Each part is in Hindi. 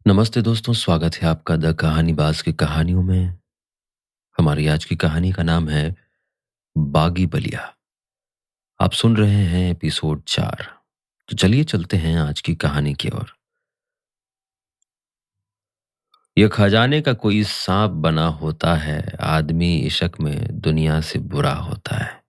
नमस्ते दोस्तों, स्वागत है आपका द कहानीबाज़ की कहानियों में। हमारी आज की कहानी का नाम है बागी बलिया। आप सुन रहे हैं एपिसोड 4। तो चलिए चलते हैं आज की कहानी की ओर। ये खजाने का कोई सांप बना होता है, आदमी इश्क में दुनिया से बुरा होता है।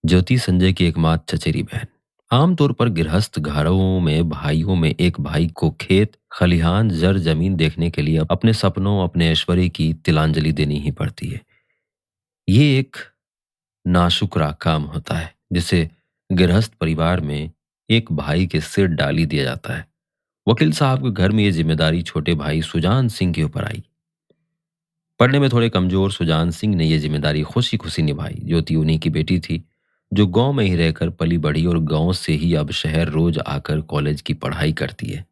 ज्योति संजय की एकमात्र चचेरी बहन। आमतौर पर गृहस्थ घरों में भाइयों में एक भाई को खेत खलिहान जर जमीन देखने के लिए अपने सपनों अपने ऐश्वर्य की तिलांजलि देनी ही पड़ती है। ये एक नाशुक्रा काम होता है जिसे गृहस्थ परिवार में एक भाई के सिर डाली दिया जाता है। वकील साहब के घर में ये जिम्मेदारी छोटे भाई सुजान सिंह के ऊपर आई। पढ़ने में थोड़े कमजोर सुजान सिंह ने यह जिम्मेदारी खुशी खुशी निभाई। ज्योति उन्हीं की बेटी थी जो गांव में ही रहकर पली बढ़ी और गांव से ही अब शहर रोज आकर कॉलेज की पढ़ाई करती है।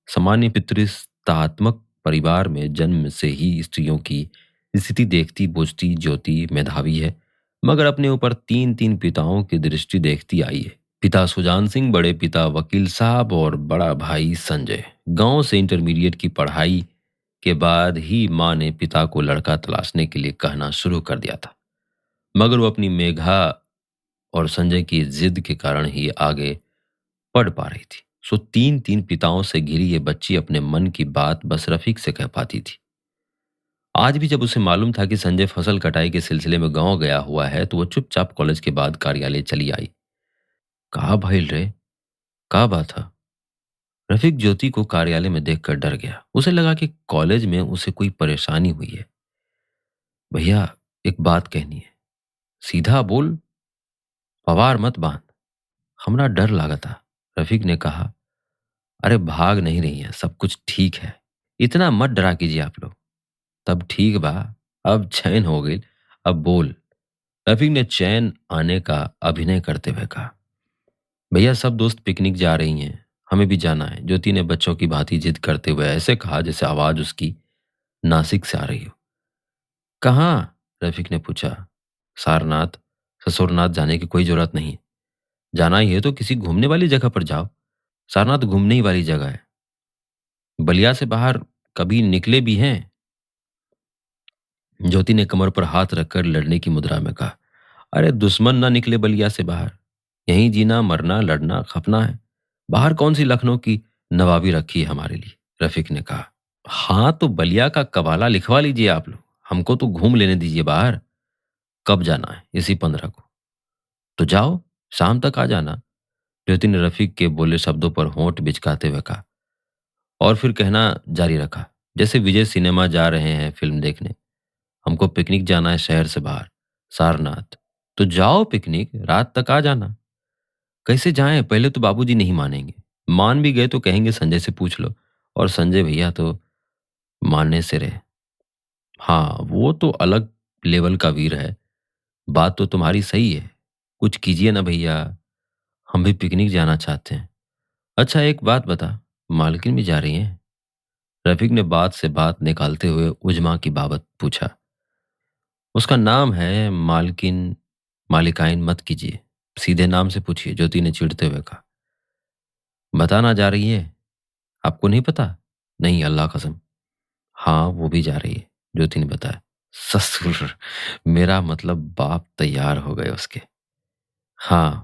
सामान्य पितृसत्तात्मक परिवार में जन्म से ही स्त्रियों की स्थिति देखती बुझती ज्योति मेधावी है, मगर अपने ऊपर तीन तीन पिताओं की दृष्टि देखती आई है। पिता सुजान सिंह, बड़े पिता वकील साहब और बड़ा भाई संजय। गांव से इंटरमीडिएट की पढ़ाई के बाद ही माँ ने पिता को लड़का तलाशने के लिए कहना शुरू कर दिया था, मगर वो अपनी मेघा और संजय की जिद के कारण ही आगे पढ़ पा रही थी। सो तीन तीन पिताओं से घिरी ये बच्ची अपने मन की बात बस रफीक से कह पाती थी। आज भी जब उसे मालूम था कि संजय फसल कटाई के सिलसिले में गांव गया हुआ है, तो वो चुपचाप कॉलेज के बाद कार्यालय चली आई। कहा भइल रे, का बात है? रफीक ज्योति को कार्यालय में देखकर डर गया। उसे लगा कि कॉलेज में उसे कोई परेशानी हुई है। भैया, एक बात कहनी है, सीधा बोल, पवार मत बांध। हमरा डर लगा था। रफीक ने कहा, अरे भाग नहीं रही है, सब कुछ ठीक है। इतना मत डरा कीजिए आप लोग। तब ठीक बा, अब चैन हो गई। अब बोल। रफीक ने चैन आने का अभिनय करते हुए कहा, भैया सब दोस्त पिकनिक जा रही हैं, हमें भी जाना है। ज्योति ने बच्चों की भांति जिद करते हुए ऐसे कहा जैसे आवाज उसकी नासिक से आ रही हो। कहाँ? रफीक ने पूछा। सारनाथ। ससुरनाथ जाने की कोई जरूरत नहीं। जाना ही है तो किसी घूमने वाली जगह पर जाओ। सारनाथ घूमने ही वाली जगह है। बलिया से बाहर कभी निकले भी हैं? ज्योति ने कमर पर हाथ रखकर लड़ने की मुद्रा में कहा, अरे दुश्मन ना निकले बलिया से बाहर। यहीं जीना मरना लड़ना खपना है। बाहर कौन सी लखनऊ की नवाबी रखी है हमारे लिए? रफीक ने कहा। हाँ तो बलिया का कबाला लिखवा लीजिए आप लोग, हमको तो घूम लेने दीजिए बाहर। कब जाना है? इसी 15 को। तो जाओ, शाम तक आ जाना। ज्योति ने रफीक के बोले शब्दों पर होंठ बिचकाते हुए कहा, और फिर कहना जारी रखा, जैसे विजय सिनेमा जा रहे हैं फिल्म देखने। हमको पिकनिक जाना है शहर से बाहर, सारनाथ। तो जाओ पिकनिक, रात तक आ जाना। कैसे जाएं? पहले तो बाबूजी नहीं मानेंगे। मान भी गए तो कहेंगे संजय से पूछ लो, और संजय भैया तो मानने से रहे। हाँ, वो तो अलग लेवल का वीर है। बात तो तुम्हारी सही है। कुछ कीजिए ना भैया, हम भी पिकनिक जाना चाहते हैं। अच्छा एक बात बता, मालकिन भी जा रही हैं? रफीक ने बात से बात निकालते हुए उजमा की बाबत पूछा। उसका नाम है मालकिन। मालिकाइन मत कीजिए, सीधे नाम से पूछिए, ज्योति ने चिढ़ते हुए कहा। बताना जा रही है? आपको नहीं पता? नहीं, अल्लाह कसम। हाँ वो भी जा रही है, ज्योति ने बताया। ससुर, मेरा मतलब बाप तैयार हो गए उसके। हाँ,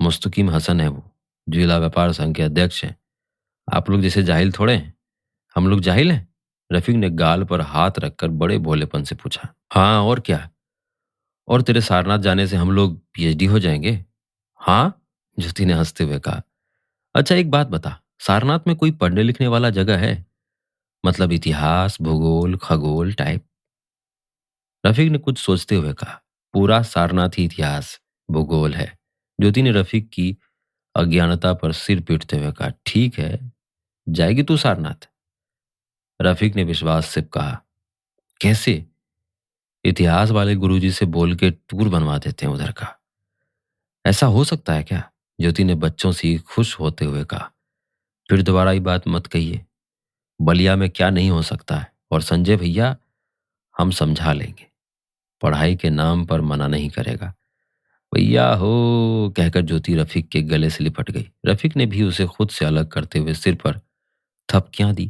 मुस्तकीम हसन है वो, जिला व्यापार संघ के अध्यक्ष हैं। आप लोग जैसे जाहिल थोड़े हैं। हम लोग जाहिल हैं? रफीक ने गाल पर हाथ रखकर बड़े भोलेपन से पूछा। हाँ और क्या? और तेरे सारनाथ जाने से हम लोग पीएचडी हो जाएंगे। हाँ, ज्योति ने हंसते हुए कहा। अच्छा एक बात बता, सारनाथ में कोई पढ़ने लिखने वाला जगह है? मतलब इतिहास भूगोल खगोल टाइप? रफीक ने कुछ सोचते हुए कहा, पूरा सारनाथ ही इतिहास भूगोल है। ज्योति ने रफीक की अज्ञानता पर सिर पीटते हुए कहा, ठीक है, जाएगी तू सारनाथ? रफीक ने विश्वास से कहा, कैसे? इतिहास वाले गुरुजी से बोल के टूर बनवा देते हैं उधर का। ऐसा हो सकता है क्या? ज्योति ने बच्चों से खुश होते हुए कहा। फिर दोबारा ये बात मत कहिए। बलिया में क्या नहीं हो सकता है, और संजय भैया हम समझा लेंगे। पढ़ाई के नाम पर मना नहीं करेगा। भैया हो कहकर ज्योति रफीक के गले से लिपट गई। रफीक ने भी उसे खुद से अलग करते हुए सिर पर थपकियां दी।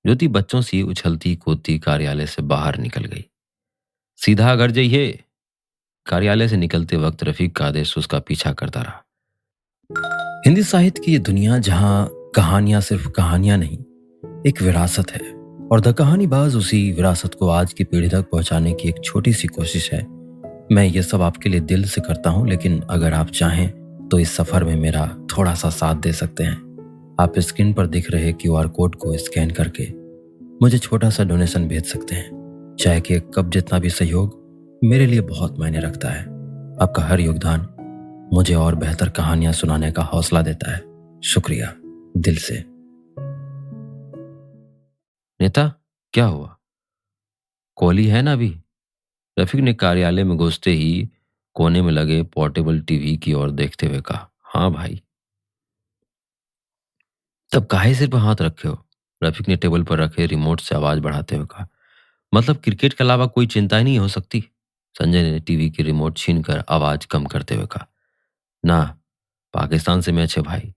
ज्योति बच्चों सी उछलती कूदती कार्यालय से बाहर निकल गई। सीधा घर जाइए। कार्यालय से निकलते वक्त रफीक का आदेश उसका पीछा करता रहा। हिंदी साहित्य की ये दुनिया जहाँ कहानियां सिर्फ कहानियां नहीं, एक विरासत है। और द कहानी बाज उसी विरासत को आज की पीढ़ी तक पहुंचाने की एक छोटी सी कोशिश है। मैं ये सब आपके लिए दिल से करता हूं, लेकिन अगर आप चाहें तो इस सफर में मेरा थोड़ा सा साथ दे सकते हैं। आप स्क्रीन पर दिख रहे क्यूआर कोड को स्कैन करके मुझे छोटा सा डोनेशन भेज सकते हैं। चाहे कि एक कप जितना भी सहयोग मेरे लिए बहुत मायने रखता है। आपका हर योगदान मुझे और बेहतर कहानियां सुनाने का हौसला देता है। शुक्रिया दिल से। नेता, क्या हुआ? कॉली है ना अभी? रफीक ने कार्यालय में घुसते ही कोने में लगे पोर्टेबल टीवी की ओर देखते हुए कहा, हाँ भाई। तब काहे सिर पर हाथ रखे हो? रफीक ने टेबल पर रखे रिमोट से आवाज बढ़ाते हुए कहा, मतलब क्रिकेट के अलावा कोई चिंता ही नहीं हो सकती? संजय ने टीवी की रिमोट छीनकर आवाज कम करते हुए कहा, ना, पाकिस्तान से मैच है भाई,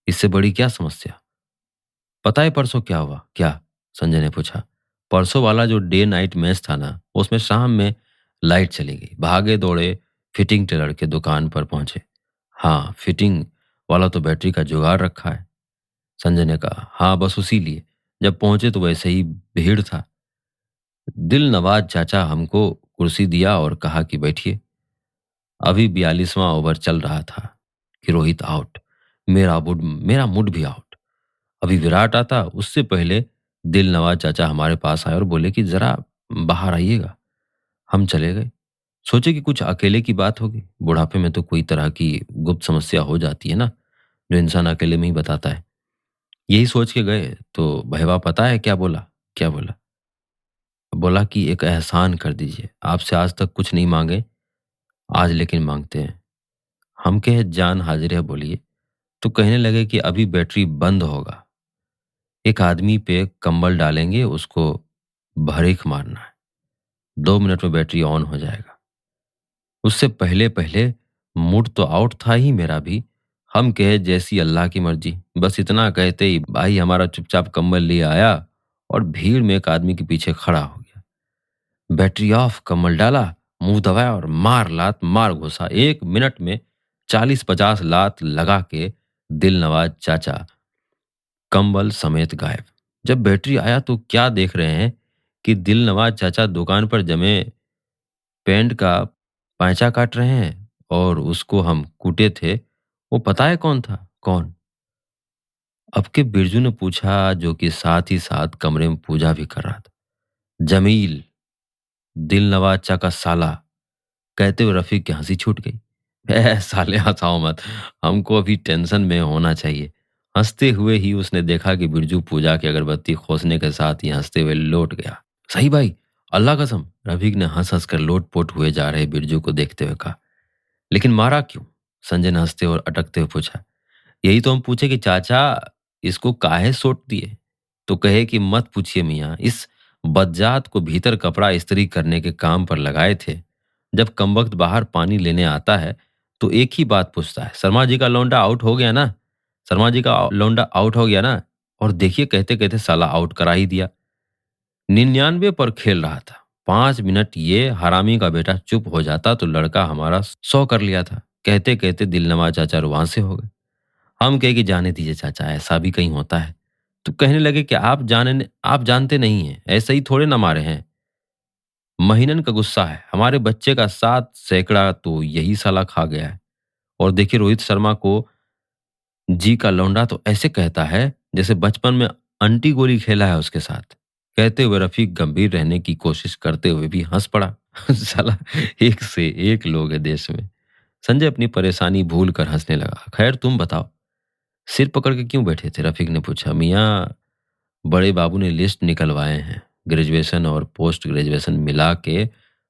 इससे बड़ी क्या समस्या? पता है परसों क्या हुआ क्या? संजय ने पूछा। परसों वाला जो डे नाइट मैच था ना, उसमें शाम में लाइट चली गई। भागे दौड़े फिटिंग टेलर के दुकान पर पहुंचे। हाँ, फिटिंग वाला तो बैटरी का जुगाड़ रखा है। संजय ने कहा, हाँ बस उसी लिए। जब पहुंचे तो वैसे ही भीड़ था। दिल नवाज चाचा हमको कुर्सी दिया और कहा कि बैठिए। अभी 42वां ओवर चल रहा था कि रोहित आउट। मेरा मूड भी आउट। अभी विराट आता उससे पहले दिल नवाज चाचा हमारे पास आए और बोले कि जरा बाहर आइएगा। हम चले गए। सोचे कि कुछ अकेले की बात होगी। बुढ़ापे में तो कोई तरह की गुप्त समस्या हो जाती है ना, जो इंसान अकेले में ही बताता है। यही सोच के गए तो भैया पता है क्या बोला? क्या बोला? बोला कि एक एहसान कर दीजिए, आपसे आज तक कुछ नहीं मांगे, आज लेकिन मांगते हैं। हम कहे जान हाजिर है, बोलिए। तो कहने लगे कि अभी बैटरी बंद होगा, एक आदमी पे कंबल डालेंगे, उसको भरेक मारना है, 2 मिनट में बैटरी ऑन हो जाएगा। उससे पहले पहले मूड तो आउट था ही मेरा भी। हम कहे जैसी अल्लाह की मर्जी। बस इतना कहते ही भाई हमारा चुपचाप कंबल लिए आया और भीड़ में एक आदमी के पीछे खड़ा हो गया। बैटरी ऑफ, कंबल डाला, मुंह दबाया और मार लात मार घुसा। 1 मिनट में 40-50 लात लगा के दिल नवाज चाचा कंबल समेत गायब। जब बैटरी आया तो क्या देख रहे हैं कि दिल नवाज चाचा दुकान पर जमे पेंट का पैंचा काट रहे हैं। और उसको हम कूटे थे, वो पता है कौन था? कौन? अब के बिरजू ने पूछा, जो कि साथ ही साथ कमरे में पूजा भी कर रहा था। जमील, दिल नवाज चा का साला। कहते हुए रफीक की हंसी छूट गई। साले हंसाओ मत, हमको अभी टेंशन में होना चाहिए। हंसते हुए ही उसने देखा कि बिरजू पूजा की अगरबत्ती खोसने के साथ ही हंसते हुए लौट गया। सही भाई, अल्लाह कसम। रफीक ने हंस हंस कर लोटपोट हुए जा रहे बिरजू को देखते हुए कहा। लेकिन मारा क्यों? संजय ने हंसते और अटकते हुए पूछा। यही तो हम पूछे कि चाचा इसको काहे सोट दिए? तो कहे कि मत पूछिए मियाँ, इस बज्जात को भीतर कपड़ा इस्त्री करने के काम पर लगाए थे। जब कमबख्त बाहर पानी लेने आता है तो एक ही बात पूछता है, शर्मा जी का लौंडा आउट हो गया ना? शर्मा जी का लौंडा आउट हो गया ना? और देखिए कहते कहते साला आउट करा ही दिया। 99 पर खेल रहा था। 5 मिनट ये हरामी का बेटा चुप हो जाता तो लड़का हमारा 100 कर लिया था। कहते कहते दिलनवा चाचा रुआं से हो गए। हम कहे कि जाने दीजिए चाचा, ऐसा भी कहीं होता है। तो कहने लगे कि आप जानते नहीं हैं, ऐसे ही थोड़े ना मारे हैं। महीनन का गुस्सा है, हमारे बच्चे का 7 सैकड़ा तो यही साला खा गया है। और देखिए रोहित शर्मा को जी का लौंडा तो ऐसे कहता है जैसे बचपन में अंटी गोली खेला है उसके साथ। कहते हुए रफीक गंभीर रहने की कोशिश करते हुए भी हंस पड़ा। साला एक से एक लोग है देश में। संजय अपनी परेशानी भूल कर हंसने लगा। खैर तुम बताओ, सिर पकड़ के क्यों बैठे थे? रफीक ने पूछा। मियाँ, बड़े बाबू ने लिस्ट निकलवाए हैं। ग्रेजुएशन और पोस्ट ग्रेजुएशन मिला के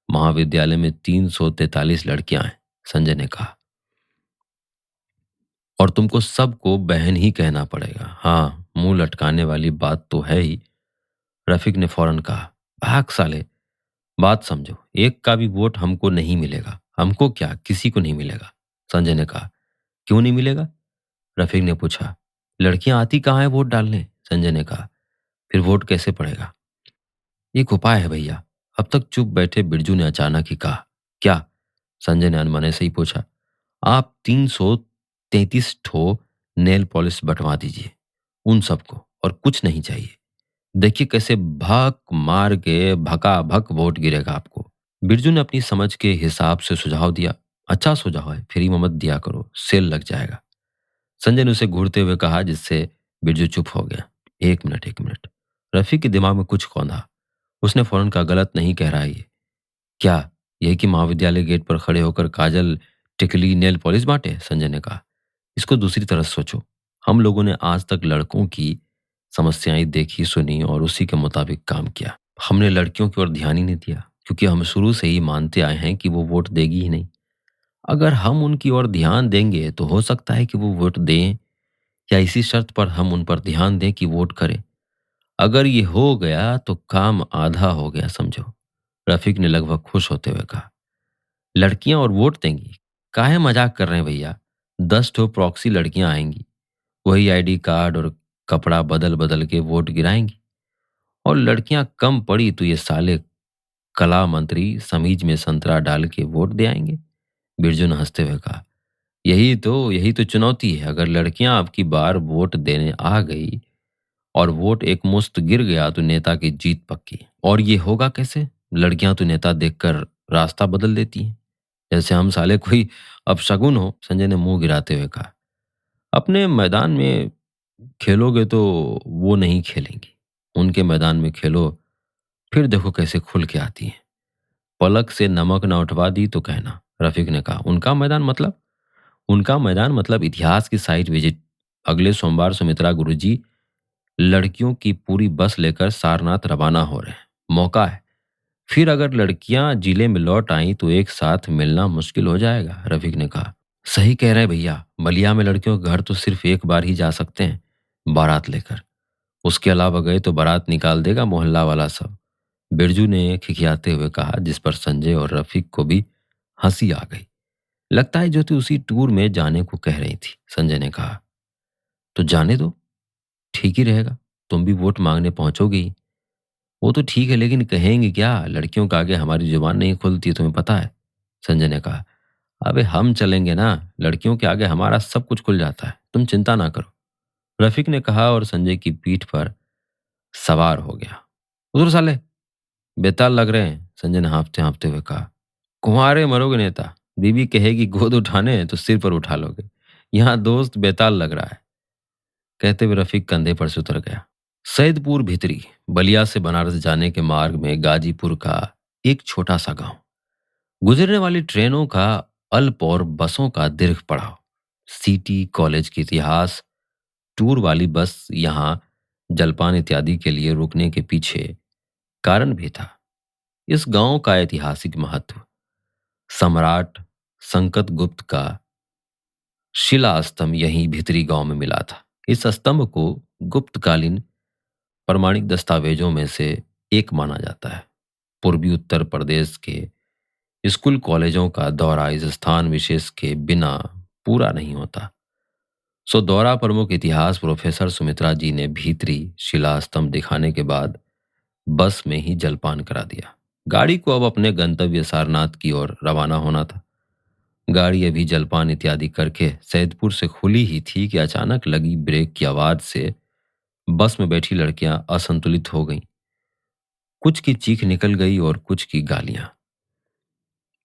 महाविद्यालय में 343 लड़कियां हैं, संजय ने कहा। और तुमको सबको बहन ही कहना पड़ेगा। हाँ, मुंह लटकाने वाली बात तो है ही। रफीक ने फौरन कहा। भाग साले, बात समझो, एक का भी वोट हमको नहीं मिलेगा। हमको क्या, किसी को नहीं मिलेगा, संजय ने कहा। क्यों नहीं मिलेगा? रफीक ने पूछा। लड़कियां आती कहाँ है वोट डालने? संजय ने कहा। फिर वोट कैसे पड़ेगा? एक उपाय है भैया। अब तक चुप बैठे बिरजू ने अचानक ही कहा। क्या? संजय ने अनमने से ही पूछा। आप 333 ठो नेल पॉलिश बंटवा दीजिए उन सबको, और कुछ नहीं चाहिए। देखिए कैसे भक मार के भकाभक वोट गिरेगा आपको। बिरजू ने अपनी समझ के हिसाब से सुझाव दिया। अच्छा सुझाव है, फ्री में मत दिया करो, सेल लग जाएगा। संजय ने उसे घूरते हुए कहा, जिससे बिरजू चुप हो गया। एक मिनट, एक मिनट। रफीक के दिमाग में कुछ कौंधा। उसने फौरन कहा, गलत नहीं कह रहा है ये। क्या? यही कि महाविद्यालय गेट पर खड़े होकर काजल, टिकली, नेल पॉलिश बांटे? संजय ने कहा। इसको दूसरी तरफ सोचो। हम लोगों ने आज तक लड़कों की समस्याएं देखी, सुनी और उसी के मुताबिक काम किया। हमने लड़कियों की ओर ध्यान ही नहीं दिया, क्योंकि हम शुरू से ही मानते आए हैं कि वो वोट देगी ही नहीं। अगर हम उनकी ओर ध्यान देंगे तो हो सकता है कि वो वोट दें, या इसी शर्त पर हम उन पर ध्यान दें कि वोट करें। अगर ये हो गया तो काम आधा हो गया समझो। रफीक ने लगभग खुश होते हुए कहा। लड़कियां और वोट देंगी? काहे मजाक कर रहे हैं भैया? 10 ठो प्रॉक्सी लड़कियां आएंगी, वही आईडी कार्ड और कपड़ा बदल बदल के वोट गिराएंगी। और लड़कियां कम पड़ी तो ये साले कला मंत्री समीज में संतरा डाल के वोट दे आएंगे। बिरजू ने हंसते हुए कहा। यही तो चुनौती है। अगर लड़कियां अब की बार वोट देने आ गई और वोट एक मुश्त गिर गया तो नेता की जीत पक्की। और ये होगा कैसे? लड़कियां तो नेता देखकर रास्ता बदल देती हैं, जैसे हम साले कोई अपशगुन हो। संजय ने मुंह गिराते हुए कहा। अपने मैदान में खेलोगे तो वो नहीं खेलेंगी, उनके मैदान में खेलो, फिर देखो कैसे खुल के आती हैं। पलक से नमक न उठवा दी तो कहना। रफीक ने कहा। उनका मैदान मतलब इतिहास की साइट विजिट। अगले सोमवार सुमित्रा गुरुजी लड़कियों की पूरी बस लेकर सारनाथ रवाना हो रहे हैं। मौका है। फिर अगर लड़कियां जिले में लौट आईं तो एक साथ मिलना मुश्किल हो जाएगा। रफीक ने कहा। सही कह रहे हैं भैया। बलिया में लड़कियों के घर तो सिर्फ एक बार ही जा सकते हैं, बारात लेकर। उसके अलावा गए तो बारात निकाल देगा मोहल्ला वाला सब। बिरजू ने खिखियाते हुए कहा, जिस पर संजय और रफीक को भी हंसी आ गई। लगता है ज्योति उसी टूर में जाने को कह रही थी। संजय ने कहा। तो जाने दो, ठीक ही रहेगा। तुम भी वोट मांगने पहुंचोगी। वो तो ठीक है, लेकिन कहेंगे क्या? लड़कियों के आगे हमारी जुबान नहीं खुलती, तुम्हें पता है। संजय ने कहा। अबे हम चलेंगे ना, लड़कियों के आगे हमारा सब कुछ खुल जाता है, तुम चिंता ना करो। रफीक ने कहा और संजय की पीठ पर सवार हो गया। उधर साले, बेताल लग रहे हैं। संजय ने हाँफते हाँफते हुए कहा। कुंवारे मरोगे नेता, बीवी कहेगी गोद उठाने तो सिर पर उठा लोगे। यहाँ दोस्त बेताल लग रहा है। कहते हुए रफीक कंधे पर से उतर गया। सैदपुर भीतरी, बलिया से बनारस जाने के मार्ग में गाजीपुर का एक छोटा सा गांव। गुजरने वाली ट्रेनों का अल्प और बसों का दीर्घ पड़ाव। सिटी कॉलेज के इतिहास टूर वाली बस यहाँ जलपान इत्यादि के लिए रुकने के पीछे कारण भी था। इस गांव का ऐतिहासिक महत्व। सम्राट संकट गुप्त का शिला स्तंभ यहीं भीतरी गांव में मिला था। इस स्तंभ को गुप्तकालीन प्रमाणिक दस्तावेजों में से एक माना जाता है। पूर्वी उत्तर प्रदेश के स्कूल कॉलेजों का दौरा इस स्थान विशेष के बिना पूरा नहीं होता। सो दौरा प्रमुख इतिहास प्रोफेसर सुमित्रा जी ने भीतरी शिला स्तंभ दिखाने के बाद बस में ही जलपान करा दिया। गाड़ी को अब अपने गंतव्य सारनाथ की ओर रवाना होना था। गाड़ी अभी जलपान इत्यादि करके सैदपुर से खुली ही थी कि अचानक लगी ब्रेक की आवाज से बस में बैठी लड़कियां असंतुलित हो गईं। कुछ की चीख निकल गई और कुछ की गालियां।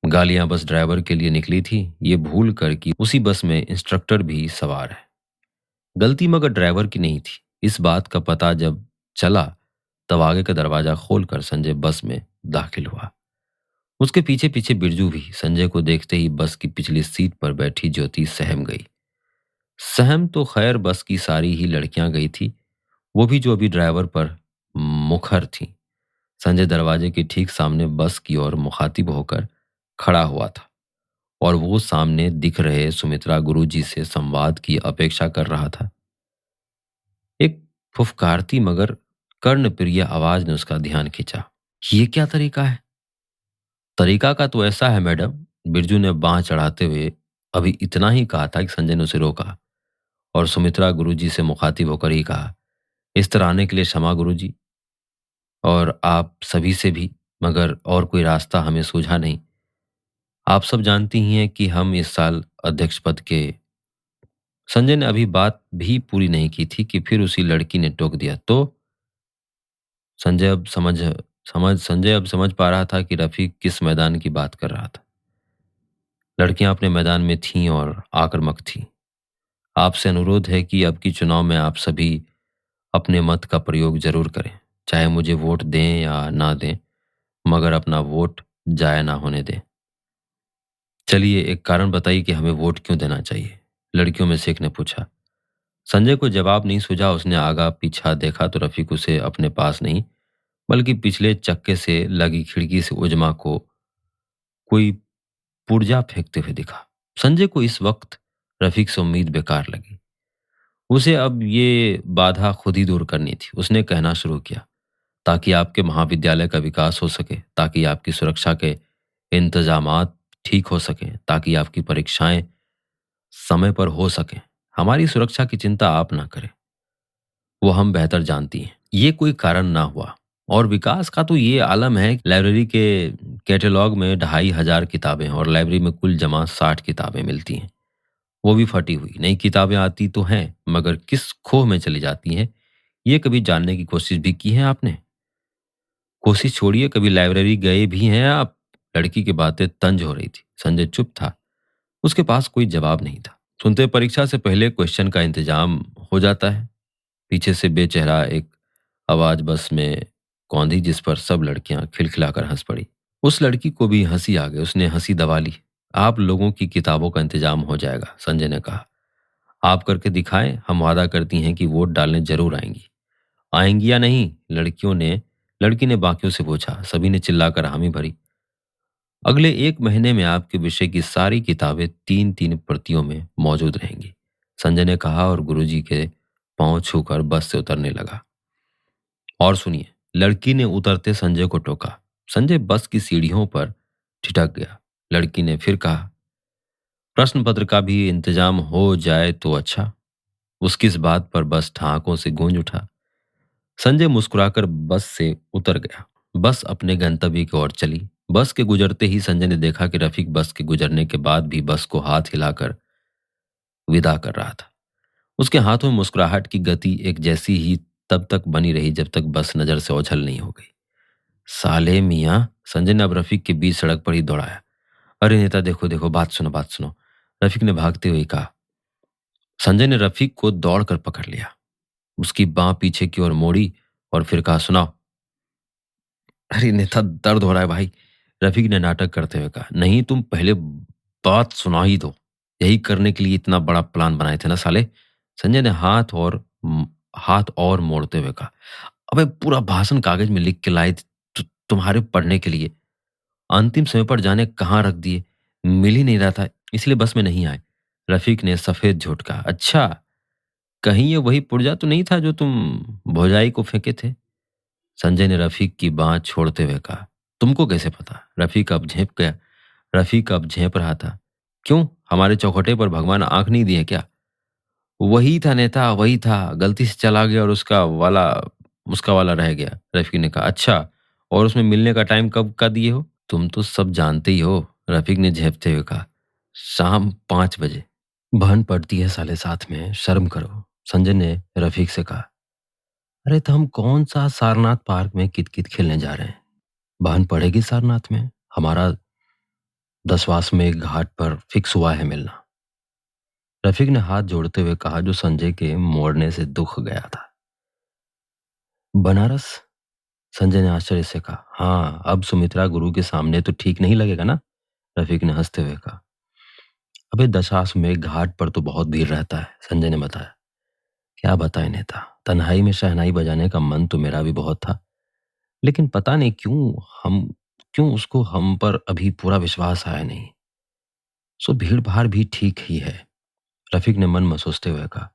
गालियां बस ड्राइवर के लिए निकली थी, ये भूल कर कि उसी बस में इंस्ट्रक्टर भी सवार है। गलती मगर ड्राइवर की नहीं थी। इस बात का पता जब चला तब आगे का दरवाजा खोलकर संजय बस में दाखिल हुआ। उसके पीछे पीछे बिरजू भी। संजय को देखते ही बस की पिछली सीट पर बैठी ज्योति सहम गई। सहम तो खैर बस की सारी ही लड़कियां गई थी, वो भी जो अभी ड्राइवर पर मुखर थी। संजय दरवाजे के ठीक सामने बस की ओर मुखातिब होकर खड़ा हुआ था और वो सामने दिख रहे सुमित्रा गुरुजी से संवाद की अपेक्षा कर रहा था। एक फुफकारती मगर कर्णप्रिय आवाज ने उसका ध्यान खींचा। ये क्या तरीका है? तरीका का तो ऐसा है मैडम। बिरजू ने बांह चढ़ाते हुए अभी इतना ही कहा था कि संजय ने उसे रोका और सुमित्रा गुरुजी से मुखातिब होकर ही कहा। इस तरह आने के लिए क्षमा गुरुजी, और आप सभी से भी, मगर और कोई रास्ता हमें सूझा नहीं। आप सब जानती ही हैं कि हम इस साल अध्यक्ष पद के। संजय ने अभी बात भी पूरी नहीं की थी कि फिर उसी लड़की ने टोक दिया। तो संजय अब समझ संजय अब समझ पा रहा था कि रफ़ीक किस मैदान की बात कर रहा था। लड़कियां अपने मैदान में थीं और आक्रामक थीं। आपसे अनुरोध है कि अब की चुनाव में आप सभी अपने मत का प्रयोग ज़रूर करें। चाहे मुझे वोट दें या ना दें, मगर अपना वोट ज़ाया ना होने दें। चलिए, एक कारण बताइए कि हमें वोट क्यों देना चाहिए? लड़कियों में से एक ने पूछा। संजय को जवाब नहीं सूझा। उसने आगा पीछा देखा तो रफ़ीक उसे अपने पास नहीं, बल्कि पिछले चक्के से लगी खिड़की से उजमा को कोई पुर्जा फेंकते हुए दिखा। संजय को इस वक्त रफ़ीक से उम्मीद बेकार लगी। उसे अब ये बाधा खुद ही दूर करनी थी। उसने कहना शुरू किया, ताकि आपके महाविद्यालय का विकास हो सके, ताकि आपकी सुरक्षा के इंतजामात ठीक हो सकें, ताकि आपकी परीक्षाएं समय पर हो सकें। हमारी सुरक्षा की चिंता आप ना करें, वो हम बेहतर जानती हैं। ये कोई कारण ना हुआ। और विकास का तो ये आलम है, लाइब्रेरी के कैटलॉग में 2,500 किताबें हैं और लाइब्रेरी में कुल जमा 60 किताबें मिलती हैं, वो भी फटी हुई। नई किताबें आती तो हैं, मगर किस खोह में चली जाती हैं, ये कभी जानने की कोशिश भी की है आपने? कोशिश छोड़िए, कभी लाइब्रेरी गए भी हैं आप? लड़की की बातें तंज हो रही थी। संजय चुप था। उसके पास कोई जवाब नहीं था। सुनते परीक्षा से पहले क्वेश्चन का इंतजाम हो जाता है। पीछे से बेचेहरा एक आवाज बस में कौंधी, जिस पर सब लड़कियां खिलखिलाकर हंस पड़ी। उस लड़की को भी हंसी आ गई। उसने हंसी दबा ली। आप लोगों की किताबों का इंतजाम हो जाएगा, संजय ने कहा। आप करके दिखाएं, हम वादा करती हैं कि वोट डालने जरूर आएंगी। आएंगी या नहीं? लड़की ने बाकियों से पूछा। सभी ने चिल्लाकर हामी भरी। अगले 1 महीने में आपके विषय की सारी किताबें 3-3 प्रतियों में मौजूद रहेंगी, संजय ने कहा और गुरुजी के पांव छूकर बस से उतरने लगा। और सुनिए, लड़की ने उतरते संजय को टोका। संजय बस की सीढ़ियों पर ठिठक गया। लड़की ने फिर कहा, प्रश्न पत्र का भी इंतजाम हो जाए तो अच्छा। उसकी इस बात पर बस ठहाकों से गूंज उठा। संजय मुस्कुराकर बस से उतर गया। बस अपने गंतव्य की ओर चली। बस के गुजरते ही संजय ने देखा कि रफीक बस के गुजरने के बाद भी बस को हाथ हिलाकर विदा कर रहा था। उसके हाथों में मुस्कुराहट की गति एक जैसी ही तब तक बनी रही जब तक बस नजर से ओझल नहीं हो गई। साले मियाँ, संजय ने अब रफीक के बीच सड़क पर ही दौड़ाया। अरे नेता, देखो देखो, बात सुनो। रफीक ने भागते हुए कहा। संजय ने रफीक को दौड़कर पकड़ लिया। उसकी बांह पीछे की ओर मोड़ी और फिर कहा, सुनाओ। अरे नेता, दर्द हो रहा है भाई, रफीक ने नाटक करते हुए कहा। नहीं, तुम पहले बात सुना ही दो। यही करने के लिए इतना बड़ा प्लान बनाए थे ना साले? संजय ने हाथ और मोड़ते हुए कहा। अबे, पूरा भाषण कागज में लिख के लाए थे, तुम्हारे पढ़ने के लिए। अंतिम समय पर जाने कहाँ रख दिए, मिल ही नहीं रहा था, इसलिए बस में नहीं आए। रफीक ने सफेद झूठ कहा। अच्छा, कहीं ये वही पुर्जा तो नहीं था जो तुम भौजाई को फेंके थे? संजय ने रफीक की बांह छोड़ते हुए कहा। तुमको कैसे पता? रफीक अब झेप रहा था। क्यों, हमारे चौखटे पर भगवान आंख नहीं दिए क्या? वही था नेता, वही था। गलती से चला गया और उसका वाला रह गया, रफीक ने कहा। अच्छा, और उसमें मिलने का टाइम कब का दिए हो? तुम तो सब जानते ही हो, रफीक ने झेपते हुए कहा। शाम 5 बजे। बहन पड़ती है साले साथ में, शर्म करो, संजय ने रफीक से कहा। अरे तो हम कौन सा सारनाथ पार्क में कित-कित खेलने जा रहे हैं? बहन पड़ेगी सारनाथ में। हमारा 10वास में घाट पर फिक्स हुआ है मिलना। रफीक ने हाथ जोड़ते हुए कहा, जो संजय के मोड़ने से दुख गया था। बनारस? संजय ने आश्चर्य से कहा। हाँ, अब सुमित्रा गुरु के सामने तो ठीक नहीं लगेगा ना? रफीक ने हंसते हुए कहा। अबे, दशाश्व में घाट पर तो बहुत भीड़ रहता है, संजय ने बताया। क्या बताए नेता, तन्हाई में शहनाई बजाने का मन तो मेरा भी बहुत था, लेकिन पता नहीं क्यों उसको हम पर अभी पूरा विश्वास आया नहीं। सो भीड़ भाड़ भी ठीक ही है, रफीक ने मन में सोचते हुए कहा।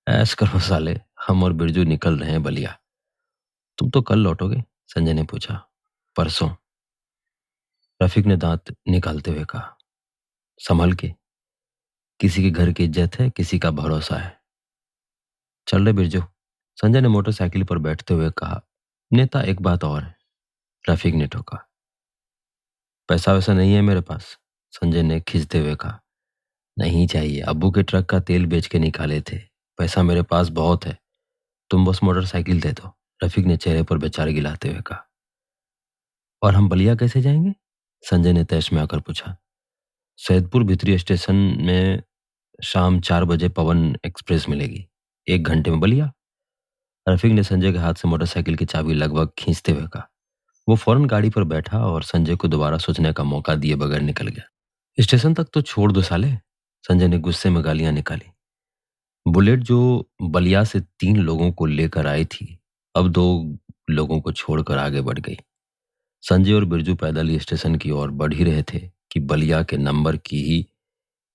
ऐश करो साले, हम और बिरजू निकल रहे हैं बलिया। तुम तो कल लौटोगे? संजय ने पूछा। परसों, रफीक ने दांत निकालते हुए कहा। संभल के, किसी के घर की इज्जत है, किसी का भरोसा है। चल रहे बिरजू, संजय ने मोटरसाइकिल पर बैठते हुए कहा, नेता एक बात और है। रफीक ने टोका। पैसा वैसा नहीं है मेरे पास। संजय ने खींचते हुए कहा। नहीं चाहिए, अब्बू के ट्रक का तेल बेच के निकाले थे। पैसा मेरे पास बहुत है, तुम बस मोटरसाइकिल दे दो। रफीक ने चेहरे पर बेचारे गिलाते हुए कहा। और हम बलिया कैसे जाएंगे? संजय ने तैश में आकर पूछा। सैदपुर भितरी स्टेशन में शाम 4 बजे पवन एक्सप्रेस मिलेगी। 1 घंटे में बलिया। रफीक ने संजय के हाथ से मोटरसाइकिल की चाबी लगभग खींचते हुए कहा। वो फौरन गाड़ी पर बैठा और संजय को दोबारा सोचने का मौका दिए बगैर निकल गया। स्टेशन तक तो छोड़ दो साले। संजय ने गुस्से में गालियां निकाली। बुलेट जो बलिया से 3 लोगों को लेकर आई थी, अब 2 लोगों को छोड़कर आगे बढ़ गई। संजय और बिरजू पैदल ही स्टेशन की ओर बढ़ ही रहे थे कि बलिया के नंबर की ही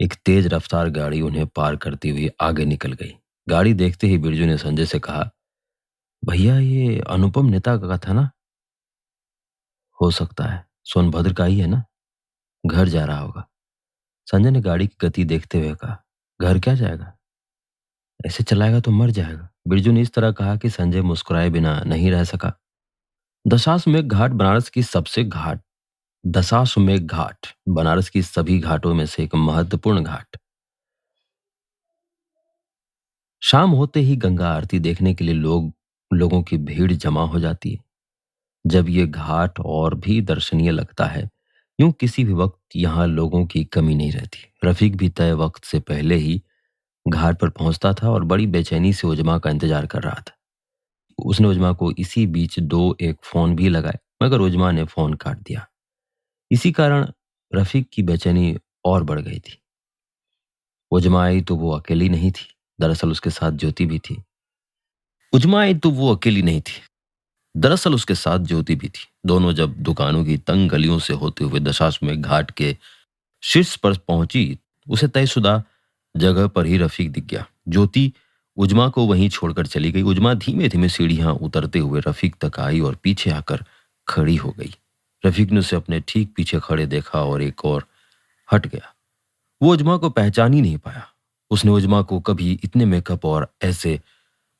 एक तेज रफ्तार गाड़ी उन्हें पार करती हुई आगे निकल गई। गाड़ी देखते ही बिरजू ने संजय से कहा, भैया ये अनुपम नेता का था ना? हो सकता है, सोनभद्र का ही है ना? घर जा रहा होगा। संजय ने गाड़ी की गति देखते हुए कहा। घर क्या जाएगा? ऐसे चलाएगा तो मर जाएगा। बिरजू ने इस तरह कहा कि संजय मुस्कुराए बिना नहीं रह सका। दशाश्वमेध घाट बनारस की सबसे घाट दशाश्वमेध घाट बनारस की सभी घाटों में से एक महत्वपूर्ण घाट। शाम होते ही गंगा आरती देखने के लिए लोगों की भीड़ जमा हो जाती है। जब ये घाट और भी दर्शनीय लगता है, यूं किसी भी वक्त यहाँ लोगों की कमी नहीं रहती। रफीक भी तय वक्त से पहले ही घाट पर पहुंचता था और बड़ी बेचैनी से उजमा का इंतजार कर रहा था। उसने उजमा को इसी बीच दो एक फोन भी लगाए, मगर उजमा ने फोन काट दिया। इसी कारण रफीक की बेचैनी और बढ़ गई थी। उजमा आई तो वो अकेली नहीं थी, दरअसल उसके साथ ज्योति भी थी। उजमा आई तो वो अकेली नहीं थी, दरअसल उसके साथ ज्योति भी थी। दोनों जब दुकानों की तंग गलियों से होते हुए दशाश्वमेध घाट के शीर्ष पर पहुंची, उसे तयशुदा जगह पर ही रफीक दिख गया। ज्योति उजमा को वहीं छोड़कर चली गई। उजमा धीमे धीमे सीढ़ियां उतरते हुए रफीक तक आई और पीछे आकर खड़ी हो गई। रफीक ने उसे अपने ठीक पीछे खड़े देखा और एक और हट गया। वो उजमा को पहचान ही नहीं पाया। उसने उजमा को कभी इतने मेकअप और ऐसे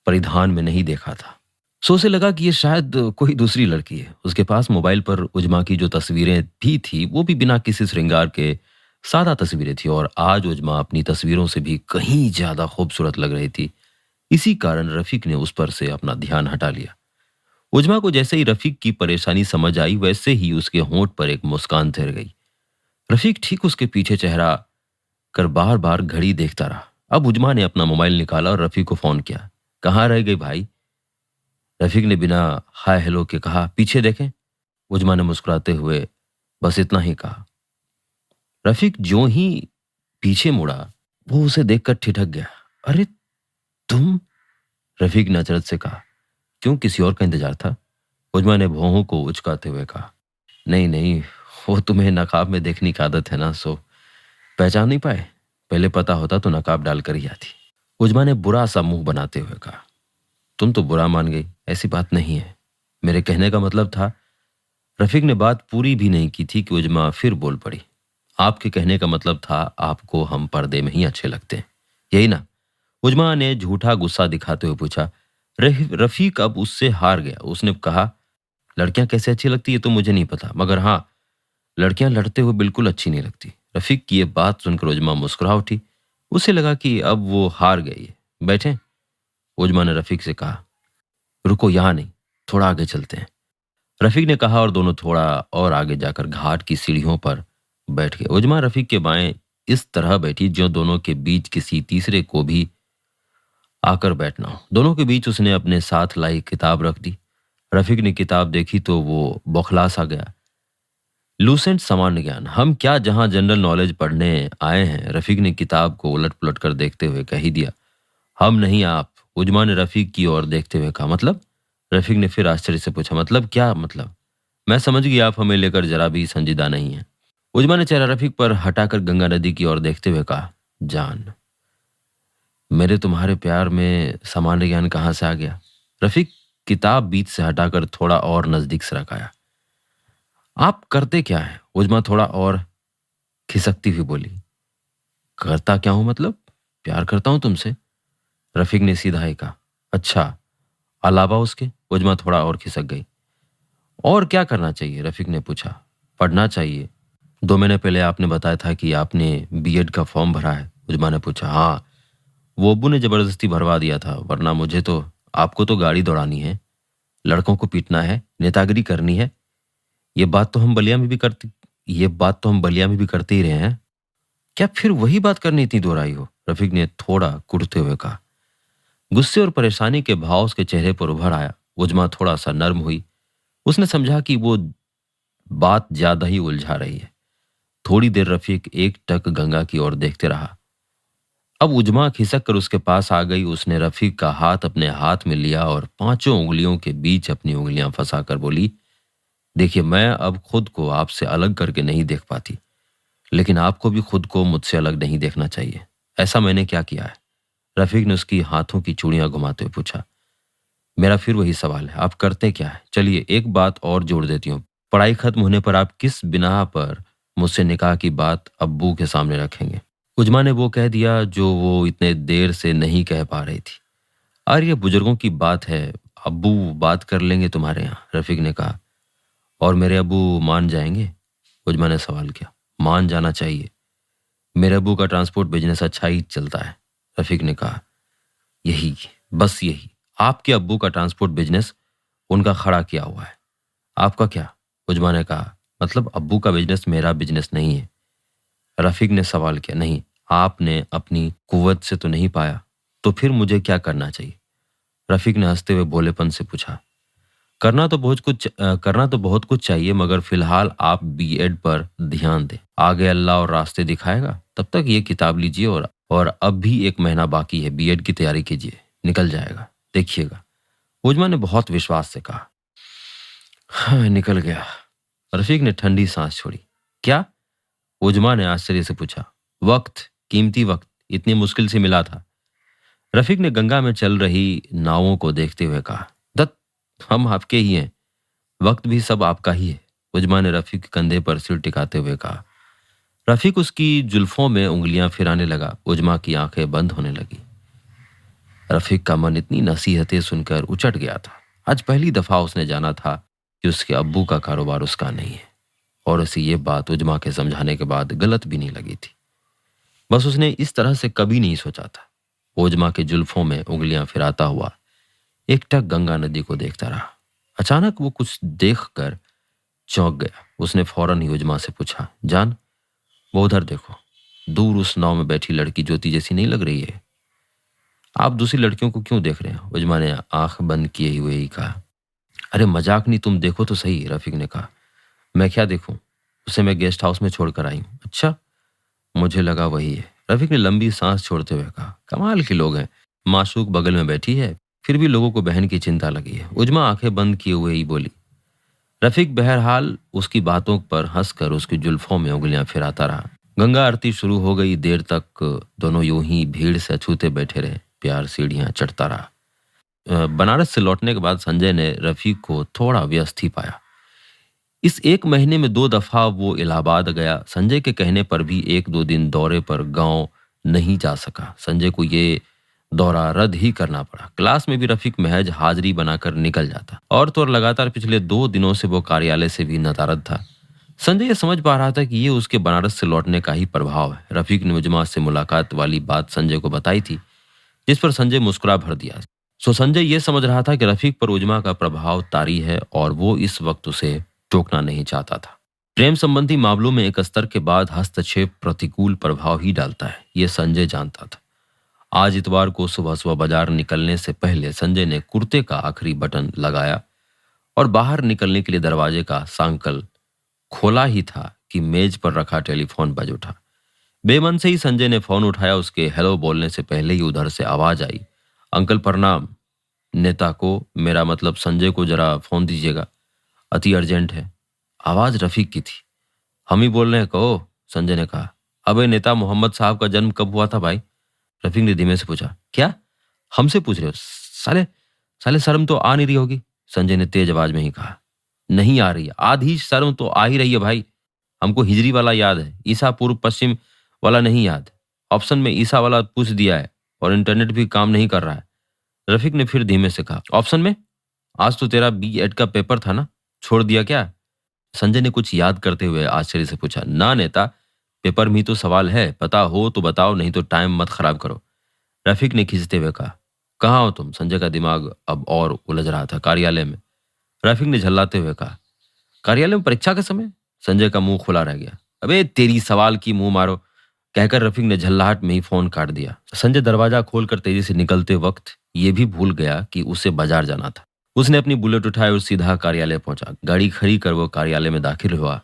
परिधान में नहीं देखा था। सो उसे लगा कि ये शायद कोई दूसरी लड़की है। उसके पास मोबाइल पर उजमा की जो तस्वीरें भी थी, वो भी बिना किसी श्रृंगार के सादा तस्वीरें थी और आज उजमा अपनी तस्वीरों से भी कहीं ज्यादा खूबसूरत लग रही थी। इसी कारण रफीक ने उस पर से अपना ध्यान हटा लिया। उजमा को जैसे ही रफीक की परेशानी समझ आई, वैसे ही उसके होंठ पर एक मुस्कान तैर गई। रफीक ठीक उसके पीछे चेहरा कर बार बार घड़ी देखता रहा। अब उजमा ने अपना मोबाइल निकाला और रफीक को फोन किया। कहाँ रह गई भाई? रफीक ने बिना हाय हेलो के कहा, पीछे देखें। उजमा ने मुस्कुराते हुए बस इतना ही कहा। रफीक ज्यों ही पीछे मुड़ा, वो उसे देखकर ठिठक गया। अरे तुम? रफीक ने अचरज से कहा। क्यों, किसी और का इंतजार था? उजमा ने भौहों को उचकाते हुए कहा। नहीं नहीं, वो तुम्हें नकाब में देखने की आदत है ना, सो पहचान नहीं पाए। पहले पता होता तो नकाब डालकर ही आती। उजमा ने बुरा सा मुंह बनाते हुए कहा। तुम तो बुरा मान गई, ऐसी बात नहीं है। मेरे कहने का मतलब था। रफीक ने बात पूरी भी नहीं की थी कि उजमा फिर बोल पड़ी। आपके कहने का मतलब था आपको हम पर्दे में ही अच्छे लगते हैं, यही ना? उजमा ने झूठा गुस्सा दिखाते हुए पूछा। रफीक अब उससे हार गया। उसने कहा, लड़कियां कैसे अच्छी लगती है तो मुझे नहीं पता, मगर हाँ, लड़कियां लड़ते हुए बिल्कुल अच्छी नहीं लगती। रफीक की ये बात सुनकर उजमा मुस्कुरा उठी। उसे लगा कि अब वो हार गई है। बैठे? उजमा ने रफीक से कहा। रुको, यहां नहीं, थोड़ा आगे चलते हैं। रफीक ने कहा और दोनों थोड़ा और आगे जाकर घाट की सीढ़ियों पर बैठ गए। उजमा रफीक के बाएं इस तरह बैठी जो दोनों के बीच किसी तीसरे को भी आकर बैठना हो। दोनों के बीच उसने अपने साथ लाई किताब रख दी। रफीक ने किताब देखी तो वो बौखला सा गया। लूसेंट सामान्य ज्ञान, हम क्या जहां जनरल नॉलेज पढ़ने आए हैं। रफीक ने किताब को उलट पुलट कर देखते हुए कह ही दिया। हम नहीं, आप। उजमा ने रफीक की ओर देखते हुए कहा। मतलब? रफीक ने फिर आश्चर्य से पूछा। मतलब क्या मतलब? मैं समझ गया आप हमें लेकर जरा भी संजीदा नहीं है। उजमा ने चेहरा रफीक पर हटाकर गंगा नदी की ओर देखते हुए कहा। जान, मेरे तुम्हारे प्यार में सामान्य ज्ञान कहाँ से आ गया? रफीक किताब बीच से हटाकर थोड़ा और नजदीक से रखाया। आप करते क्या है? उजमा थोड़ा और खिसकती हुई बोली। करता क्या हूं मतलब? प्यार करता हूं तुमसे। रफीक ने सीधा ही कहा। अच्छा, अलावा उसके? उजमा थोड़ा और खिसक गई। और क्या करना चाहिए? रफीक ने पूछा। पढ़ना चाहिए। 2 महीने पहले आपने बताया था कि आपने बीएड का फॉर्म भरा है। उजमा ने पूछा। हाँ, वो अब्बू ने जबरदस्ती भरवा दिया था, वरना मुझे तो, आपको तो गाड़ी दौड़ानी है, लड़कों को पीटना है, नेतागिरी करनी है। ये बात तो हम बलिया में भी करते ये बात तो हम बलिया में भी करते ही रहे हैं। क्या फिर वही बात करनी इतनी दोहराई हो? रफीक ने थोड़ा कुढ़ते हुए कहा। गुस्से और परेशानी के भाव उसके चेहरे पर उभर आया। उजमा थोड़ा सा नर्म हुई। उसने समझा कि वो बात ज्यादा ही उलझा रही है। थोड़ी देर रफीक एक टक गंगा की ओर देखते रहा। अब उजमा खिसक कर उसके पास आ गई। उसने रफीक का हाथ अपने हाथ में लिया और पांचों उंगलियों के बीच अपनी उंगलियां फंसाकर बोली, देखिए, मैं अब खुद को आपसे अलग करके नहीं देख पाती, लेकिन आपको भी खुद को मुझसे अलग नहीं देखना चाहिए। ऐसा मैंने क्या किया है? रफीक ने उसकी हाथों की चूड़ियां घुमाते हुए पूछा। मेरा फिर वही सवाल है, आप करते क्या है? चलिए, एक बात और जोड़ देती हूँ। पढ़ाई खत्म होने पर आप किस बिना पर मुझसे निकाह की बात अब्बू के सामने रखेंगे? उजमा ने वो कह दिया जो वो इतने देर से नहीं कह पा रही थी। अरे, ये बुजुर्गों की बात है, अब्बू बात कर लेंगे तुम्हारे यहाँ, रफीक ने कहा। और मेरे अब्बू मान जाएंगे? उजमा ने सवाल किया। मान जाना चाहिए। मेरे अब्बू का ट्रांसपोर्ट बिजनेस अच्छा ही चलता है, रफीक ने कहा। यही, बस यही, आपके अब्बू का ट्रांसपोर्ट बिजनेस उनका खड़ा किया हुआ है। आपका क्या? उजमा ने कहा। मतलब अब्बू का बिजनेस मेरा बिजनेस नहीं है। रफीक ने सवाल किया। नहीं, आपने अपनी कुव्वत से तो नहीं पाया, तो फिर मुझे क्या करना चाहिए? रफीक ने हंसते हुए भोलेपन से पूछा। करना तो बहुत कुछ चाहिए, मगर फिलहाल आप बीएड पर ध्यान दें। आगे अल्लाह और रास्ते दिखाएगा। तब तक ये किताब लीजिए, और अब भी 1 महीना बाकी है, बीएड की तैयारी कीजिए, निकल जाएगा, देखिएगा। उजमा ने बहुत विश्वास से कहा। हाँ, निकल गया। रफीक ने ठंडी सांस छोड़ी। क्या? उजमा ने आश्चर्य से पूछा। वक्त, कीमती वक्त, इतनी मुश्किल से मिला था। रफीक ने गंगा में चल रही नावों को देखते हुए कहा। दत्त, हम आपके ही हैं, वक्त भी सब आपका ही है। उजमा ने रफीक के कंधे पर सिर टिकाते हुए कहा। रफीक उसकी जुल्फों में उंगलियां फिराने लगा। उजमा की आंखें बंद होने लगी। रफीक का मन इतनी नसीहतें सुनकर उचट गया था। आज पहली दफा उसने जाना था कि उसके अब्बू का कारोबार उसका नहीं है, और उसे ये बात उजमा के समझाने के बाद गलत भी नहीं लगी थी। बस उसने इस तरह से कभी नहीं सोचा था। उजमा के जुल्फों में उंगलियां फिराता हुआ एकटक गंगा नदी को देखता रहा। अचानक वो कुछ देखकर चौंक गया। उसने फौरन ही उजमा से पूछा, जान, वो उधर देखो, दूर उस नाव में बैठी लड़की ज्योति जैसी नहीं लग रही है? आप दूसरी लड़कियों को क्यों देख रहे हैं? उजमा ने आंख बंद किए हुए ही कहा। अरे मजाक नहीं, तुम देखो तो सही, रफीक ने कहा। मैं क्या देखूं? उसे मैं गेस्ट हाउस में छोड़कर आई हूं। अच्छा, मुझे लगा वही है। रफीक ने लंबी सांस छोड़ते हुए कहा। कमाल के लोग हैं, माशूक बगल में बैठी है, फिर भी लोगों को बहन की चिंता लगी है। उजमा आंखें बंद किए हुए ही बोली। रफीक बहरहाल उसकी बातों पर हंसकर उसकी जुल्फों में उंगलियां फिराता रहा। गंगा आरती शुरू हो गई। देर तक दोनों यूं ही भीड़ से अछूते बैठे रहे। प्यार सीढ़ियां चढ़ता रहा। बनारस से लौटने के बाद संजय ने रफीक को थोड़ा व्यस्त ही पाया। इस 1 महीने में 2 दफा वो इलाहाबाद गया। संजय के कहने पर भी 1-2 दिन दौरे पर गांव नहीं जा सका। संजय को ये दौरा रद्द ही करना पड़ा। क्लास में भी रफीक महज हाजिरी बनाकर निकल जाता, और तो और लगातार पिछले 2 दिनों से वो कार्यालय से भी नदारद था। संजय ये समझ पा रहा था कि ये उसके बनारस से लौटने का ही प्रभाव है। रफीक ने उजमा से मुलाकात वाली बात संजय को बताई थी, जिस पर संजय मुस्कुरा भर दिया। सो संजय ये समझ रहा था कि रफीक पर उजमा का प्रभाव तारी है, और वो इस वक्त उसे टोकना नहीं चाहता था। प्रेम संबंधी मामलों में एक स्तर के बाद हस्तक्षेप प्रतिकूल प्रभाव ही डालता है, ये संजय जानता था। आज इतवार को सुबह सुबह बाजार निकलने से पहले संजय ने कुर्ते का आखिरी बटन लगाया और बाहर निकलने के लिए दरवाजे का सांकल खोला ही था कि मेज पर रखा टेलीफोन बज उठा। बेमन से ही संजय ने फोन उठाया। उसके हेलो बोलने से पहले ही उधर से आवाज आई, अंकल प्रणाम, नेता को, मेरा मतलब संजय को जरा फोन दीजिएगा, अति अर्जेंट है। आवाज रफीक की थी। हम ही बोल रहे हैं, कहो, संजय ने कहा। अबे नेता मोहम्मद साहब का जन्म कब हुआ था भाई? रफीक ने धीमे से पूछा। क्या हमसे पूछ रहे हो? साले साले शर्म तो आ नहीं रही होगी, संजय ने तेज आवाज में ही कहा। नहीं आ रही है, आधी शर्म तो आ ही रही है भाई। हमको हिजरी वाला याद है, ईसा पूर्व पश्चिम वाला नहीं याद। ऑप्शन में ईसा वाला पूछ दिया है, और इंटरनेट भी काम नहीं कर रहा है। रफीक ने फिर धीमे से कहा, ऑप्शन में? आज तो तेरा बी.एड का पेपर था ना, छोड़ दिया क्या? संजय ने कुछ याद करते हुए आश्चर्य से पूछा, ना नेता, पेपर में ही तो सवाल है, पता हो तो बताओ, नहीं तो टाइम मत खराब करो। रफीक ने खींचते हुए कहा, कहाँ हो तुम? संजय का दिमाग अब और उलझ रहा था। कार्यालय में। रफीक ने झल्लाते हुए कहा, कार्यालय में परीक्षा के समय? संजय का मुंह खुला रह गया। अबे तेरी सवाल की मुंह मारो, कहकर रफीक ने झल्लाहट में ही फोन काट दिया। संजय दरवाजा खोलकर तेजी से निकलते वक्त ये भी भूल गया कि उसे बाजार जाना था। उसने अपनी बुलेट उठाई और सीधा कार्यालय पहुंचा। गाड़ी खड़ी कर वो कार्यालय में दाखिल हुआ।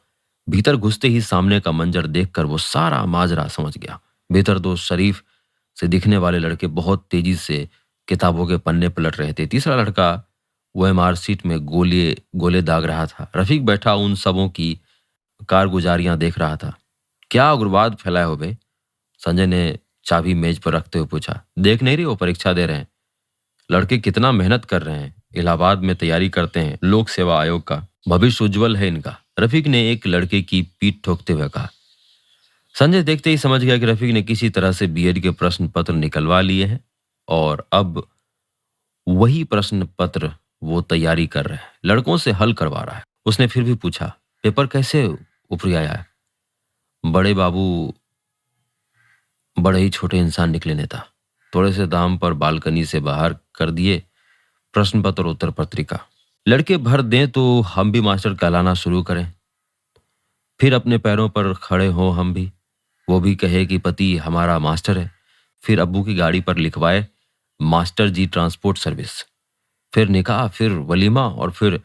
भीतर घुसते ही सामने का मंजर देखकर वो सारा माजरा समझ गया। भीतर दो शरीफ से दिखने वाले लड़के बहुत तेजी से किताबों के पन्ने पलट रहे थे। तीसरा लड़का वो एमआर सीट में गोले गोले दाग रहा था। रफीक बैठा उन सबों की कारगुजारियां देख रहा था। क्या उग्रवाद फैलाए हो बे? संजय ने चाबी मेज पर रखते हुए पूछा। देख नहीं रही हो, परीक्षा दे रहे हैं। लड़के कितना मेहनत कर रहे हैं, इलाहाबाद में तैयारी करते हैं लोक सेवा आयोग का, भविष्य उज्जवल है इनका। रफीक ने एक लड़के की पीठ ठोकते हुए कहा। संजय देखते ही समझ गया कि रफीक ने किसी तरह से बीएड के प्रश्न पत्र निकलवा लिए हैं और अब वही प्रश्न पत्र वो तैयारी कर रहे हैं, लड़कों से हल करवा रहा है। उसने फिर भी पूछा, पेपर कैसे ऊपरी आया है? बड़े बाबू बड़े ही छोटे इंसान निकले नेता। थोड़े से दाम पर बालकनी से बाहर कर दिए प्रश्न पत्र और उत्तर पत्रिका। लड़के भर दें तो हम भी मास्टर कहलाना शुरू करें, फिर अपने पैरों पर खड़े हों हम भी। वो भी कहे कि पति हमारा मास्टर है। फिर अब्बू की गाड़ी पर लिखवाए मास्टर जी ट्रांसपोर्ट सर्विस। फिर निकाह, फिर वलीमा और फिर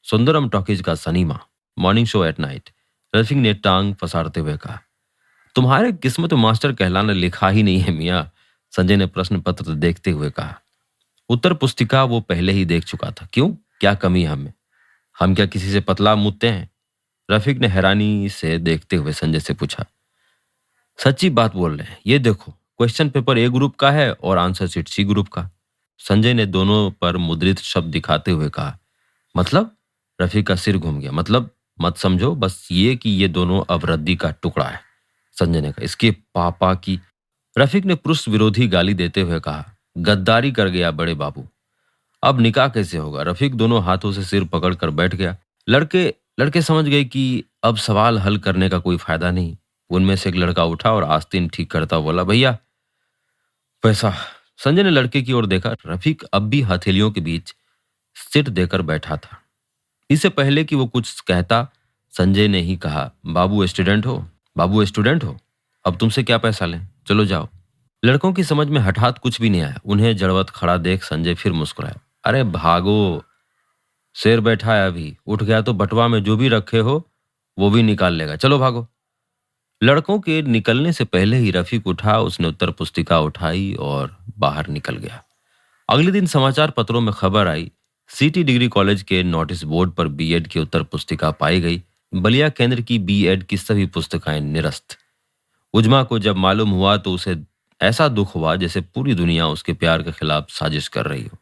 सुंदरम टॉकीज का cinema, morning show at night. Rafiq ने टांग पसारते हुए कहा, तुम्हारे किस्मत में मास्टर कहलाना लिखा ही नहीं है मियाँ। संजय ने प्रश्न पत्र देखते हुए कहा। उत्तर पुस्तिका वो पहले ही देख चुका था। क्यों, क्या कमी है हमें? हम क्या किसी से पतला मुद्दे हैं? रफीक ने हैरानी से देखते हुए संजय से पूछा। सच्ची बात बोल रहे हैं, ये देखो, क्वेश्चन पेपर ए ग्रुप का है और आंसर शीट सी ग्रुप का। संजय ने दोनों पर मुद्रित शब्द दिखाते हुए कहा। मतलब? रफीक का सिर घूम गया। मतलब मत समझो, बस ये कि ये दोनों अब रद्दी का टुकड़ा है। संजय ने कहा, इसके पापा की। रफीक ने पुरुष विरोधी गाली देते हुए कहा, गद्दारी कर गया बड़े बाबू। अब निकाह कैसे होगा? रफीक दोनों हाथों से सिर पकड़कर बैठ गया। लड़के लड़के समझ गए कि अब सवाल हल करने का कोई फायदा नहीं। उनमें से एक लड़का उठा और आस्तीन ठीक करता बोला, भैया पैसा। संजय ने लड़के की ओर देखा। रफीक अब भी हथेलियों के बीच सिर देकर बैठा था। इससे पहले कि वो कुछ कहता, संजय ने ही कहा, बाबू स्टूडेंट हो, बाबू स्टूडेंट हो, अब तुमसे क्या पैसा लें, चलो जाओ। लड़कों की समझ में हठात कुछ भी नहीं आया। उन्हें जड़वत खड़ा देख संजय फिर मुस्कुराया। अरे भागो, शेर बैठा है, अभी उठ गया तो बटवा में जो भी रखे हो वो भी निकाल लेगा, चलो भागो। लड़कों के निकलने से पहले ही रफीक उठा। उसने उत्तर पुस्तिका उठाई और बाहर निकल गया। अगले दिन समाचार पत्रों में खबर आई, सिटी डिग्री कॉलेज के नोटिस बोर्ड पर बीएड की उत्तर पुस्तिका पाई गई। बलिया केंद्र की बीएड की सभी पुस्तकें निरस्त। उजमा को जब मालूम हुआ तो उसे ऐसा दुख हुआ जैसे पूरी दुनिया उसके प्यार के खिलाफ साजिश कर रही हो।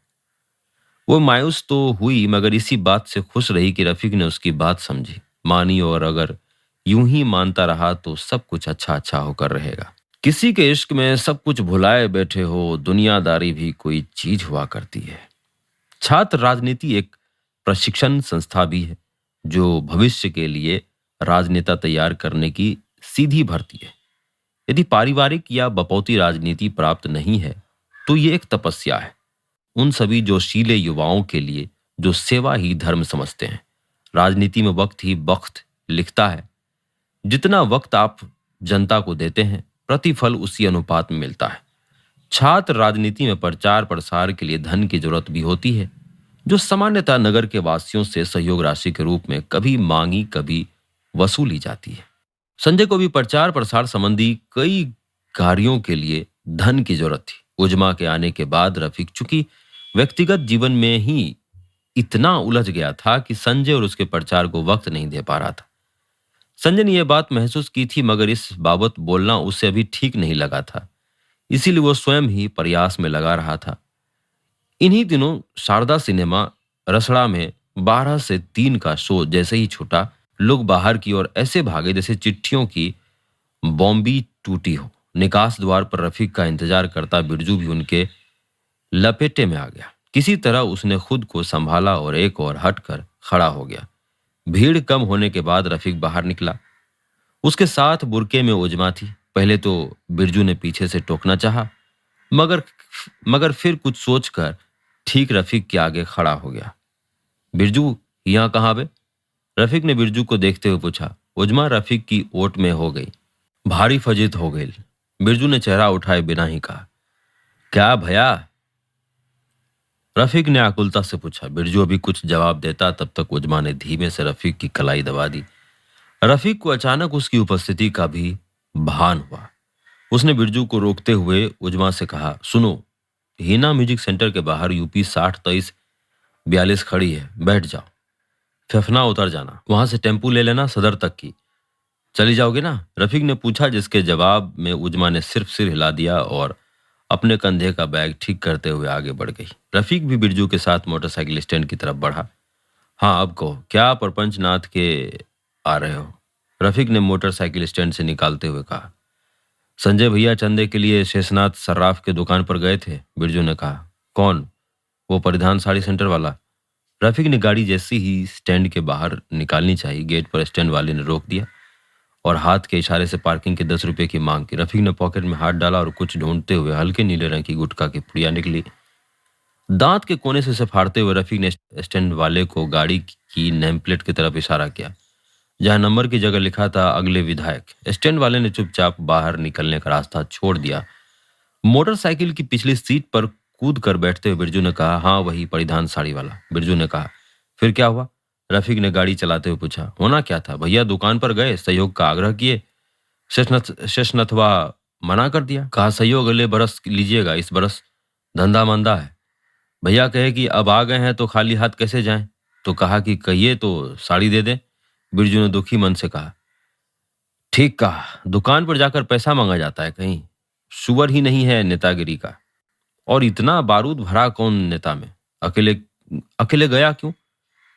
वो मायूस तो हुई मगर इसी बात से खुश रही कि रफीक ने उसकी बात समझी, मानी और अगर यूं ही मानता रहा तो सब कुछ अच्छा अच्छा होकर रहेगा। किसी के इश्क में सब कुछ भुलाए बैठे हो, दुनियादारी भी कोई चीज हुआ करती है। छात्र राजनीति एक प्रशिक्षण संस्था भी है जो भविष्य के लिए राजनेता तैयार करने की सीधी भर्ती है। यदि पारिवारिक या बपौती राजनीति प्राप्त नहीं है तो ये एक तपस्या है उन सभी जोशीले युवाओं के लिए जो सेवा ही धर्म समझते हैं। राजनीति में वक्त ही वक्त लिखता है। जितना वक्त आप जनता को देते हैं प्रतिफल उसी अनुपात में मिलता है। छात्र राजनीति में प्रचार प्रसार के लिए धन की जरूरत भी होती है जो सामान्यतः नगर के वासियों से सहयोग राशि के रूप में कभी मांगी कभी वसूली जाती है। संजय को भी प्रचार प्रसार संबंधी कई कार्यों के लिए धन की जरूरत थी। उजमा के आने के बाद रफीक चूंकि व्यक्तिगत जीवन में ही इतना उलझ गया था कि संजय और उसके प्रचार को वक्त नहीं दे पा रहा था। संजय ने यह बात महसूस की थी मगर इस बाबत बोलना उसे अभी ठीक नहीं लगा था। इसीलिए वो स्वयं ही प्रयास में लगा रहा था। इन्हीं दिनों शारदा सिनेमा रसड़ा में 12 से 3 का शो जैसे ही छूटा, लोग बाहर की ओर ऐसे भागे जैसे चिट्ठियों की बॉम्बी टूटी हो। निकास द्वार पर रफीक का इंतजार करता बिरजू भी उनके लपेटे में आ गया। किसी तरह उसने खुद को संभाला और एक और हटकर खड़ा हो गया। भीड़ कम होने के बाद रफीक बाहर निकला। उसके साथ बुरके में उजमा थी। पहले तो बिरजू ने पीछे से टोकना चाहा, मगर मगर फिर कुछ सोचकर ठीक रफीक के आगे खड़ा हो गया। बिरजू, यहाँ कहाँ बे? रफीक ने बिरजू को देखते हुए पूछा। उजमा रफीक की ओट में हो गई। भारी फजीत हो गई। बिरजू ने चेहरा उठाए बिना ही कहा, क्या भया? रफीक ने आकुलता से पूछा। बिरजू अभी कुछ जवाब देता तब तक उजमा ने धीमे से रफीक की कलाई दबा दी। रफीक को अचानक उसकी उपस्थिति का भी भान हुआ। उसने बिरजू को रोकते हुए उजमा से कहा, सुनो, हीना म्यूजिक सेंटर के बाहर यूपी 60-23-42 खड़ी है, बैठ जाओ। फेफना उतर जाना, वहां से टेम्पू ले लेना सदर तक की। चली जाओगे ना? रफीक ने पूछा, जिसके जवाब में उजमा ने सिर्फ सिर हिला दिया और अपने कंधे का बैग ठीक करते हुए आगे बढ़ गई। रफीक भी बिरजू के साथ मोटरसाइकिल स्टैंड की तरफ बढ़ा। हाँ, अब कहो, क्या प्रपंच नाथ के आ रहे हो? रफीक ने मोटरसाइकिल स्टैंड से निकालते हुए कहा। संजय भैया चंदे के लिए शेषनाथ सर्राफ के दुकान पर गए थे, बिरजू ने कहा। कौन? वो परिधान साड़ी सेंटर वाला। रफीक ने गाड़ी जैसी ही स्टैंड के बाहर निकालनी चाहिए, गेट पर स्टैंड वाले ने रोक दिया और हाथ के इशारे से पार्किंग के 10 रुपए की मांग की। रफीक ने पॉकेट में हाथ डाला और कुछ ढूंढते हुए हल्के नीले रंग की गुटखा की पुड़िया निकली। दांत के कोने से उसे फाड़ते हुए रफीक ने स्टैंड वाले को गाड़ी की नेम प्लेट की तरफ इशारा किया, जहां नंबर की जगह लिखा था अगले विधायक। स्टैंड वाले ने चुपचाप बाहर निकलने का रास्ता छोड़ दिया। मोटरसाइकिल की पिछली सीट पर कूद कर बैठते हुए बिरजू ने कहा, हाँ वही परिधान साड़ी वाला। बिरजू ने कहा, फिर क्या हुआ? रफीक ने गाड़ी चलाते हुए पूछा। होना क्या था? भैया दुकान पर गए, सहयोग का आग्रह किए। शेषनथवा मना कर दिया। कहा सहयोग अगले बरस लीजिएगा, इस बरस धंधा मंदा है। भैया कहे कि अब आ गए हैं तो खाली हाथ कैसे जाएं? तो कहा कि कहिए तो साड़ी दे दें। बिरजू ने दुखी मन से कहा, ठीक कहा, दुकान पर जाकर पैसा मांगा जाता है कहीं? सुअर ही नहीं है नेतागिरी का। और इतना बारूद भरा कौन नेता में? अकेले अकेले गया क्यों?